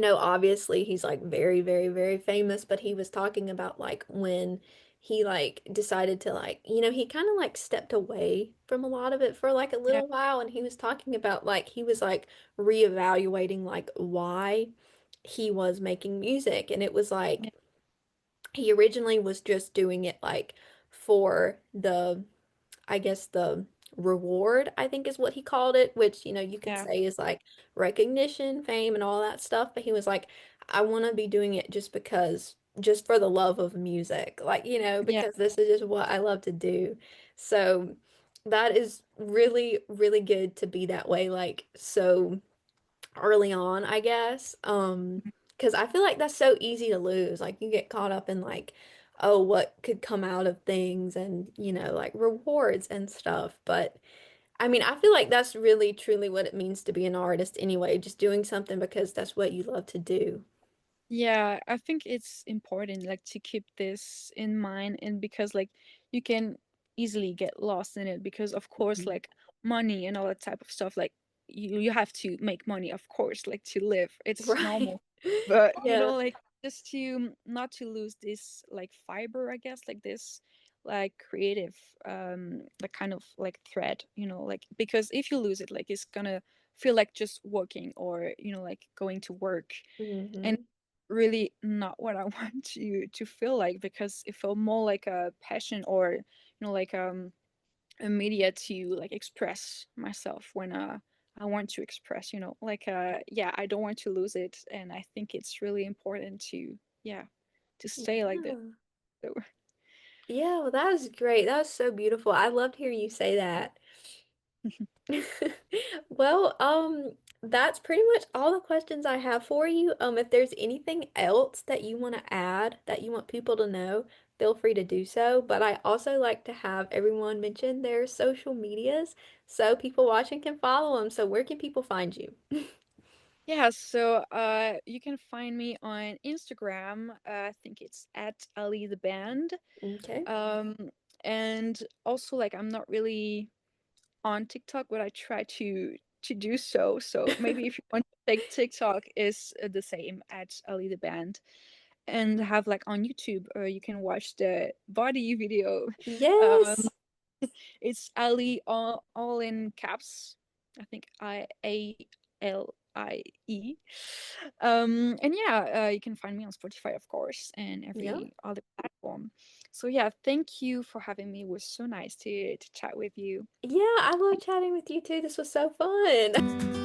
obviously he's like very, very, very famous, but he was talking about like when he like decided to like, he kind of like stepped away from a lot of it for like a Yeah. little while. And he was talking about like he was like reevaluating like why he was making music. And it was like Yeah. he originally was just doing it like for the I guess the reward, I think is what he called it, which, you could Yeah. say is like recognition, fame, and all that stuff. But he was like, I want to be doing it just because, just for the love of music, like, Yeah. because this is just what I love to do. So that is really, really good to be that way, like, so early on, I guess. Because I feel like that's so easy to lose. Like you get caught up in like, oh, what could come out of things and, like rewards and stuff. But I mean, I feel like that's really truly what it means to be an artist anyway, just doing something because that's what you love to do. Yeah, I think it's important like to keep this in mind, and because like you can easily get lost in it, because of course Mhm. like money and all that type of stuff, like you have to make money, of course, like to live. It's Right. normal. But Yeah. like just to not to lose this like fiber, I guess, like this like creative like kind of like thread, like because if you lose it, like it's gonna feel like just working, or like going to work, and Hmm. really not what I want you to feel like, because it felt more like a passion, or like a media to like express myself when I want to express, like yeah, I don't want to lose it, and I think it's really important to, yeah, to stay like this. Yeah. So, Yeah, well, that was great. That was so beautiful. I loved hearing you say that. Well, that's pretty much all the questions I have for you. If there's anything else that you want to add that you want people to know, feel free to do so. But I also like to have everyone mention their social medias so people watching can follow them. So where can people find you? yeah, so you can find me on Instagram. I think it's at Ali the band. Okay. Um and also like I'm not really on TikTok, but I try to do so. So maybe if you want to take TikTok is the same at Ali the band, and have like on YouTube, you can watch the body video. Um, Yes. it's Ali all in caps. I think ALIE. And yeah, you can find me on Spotify, of course, and Yeah. every other platform. So yeah, thank you for having me. It was so nice to chat with you. Yeah, I love chatting with you too. This was so fun.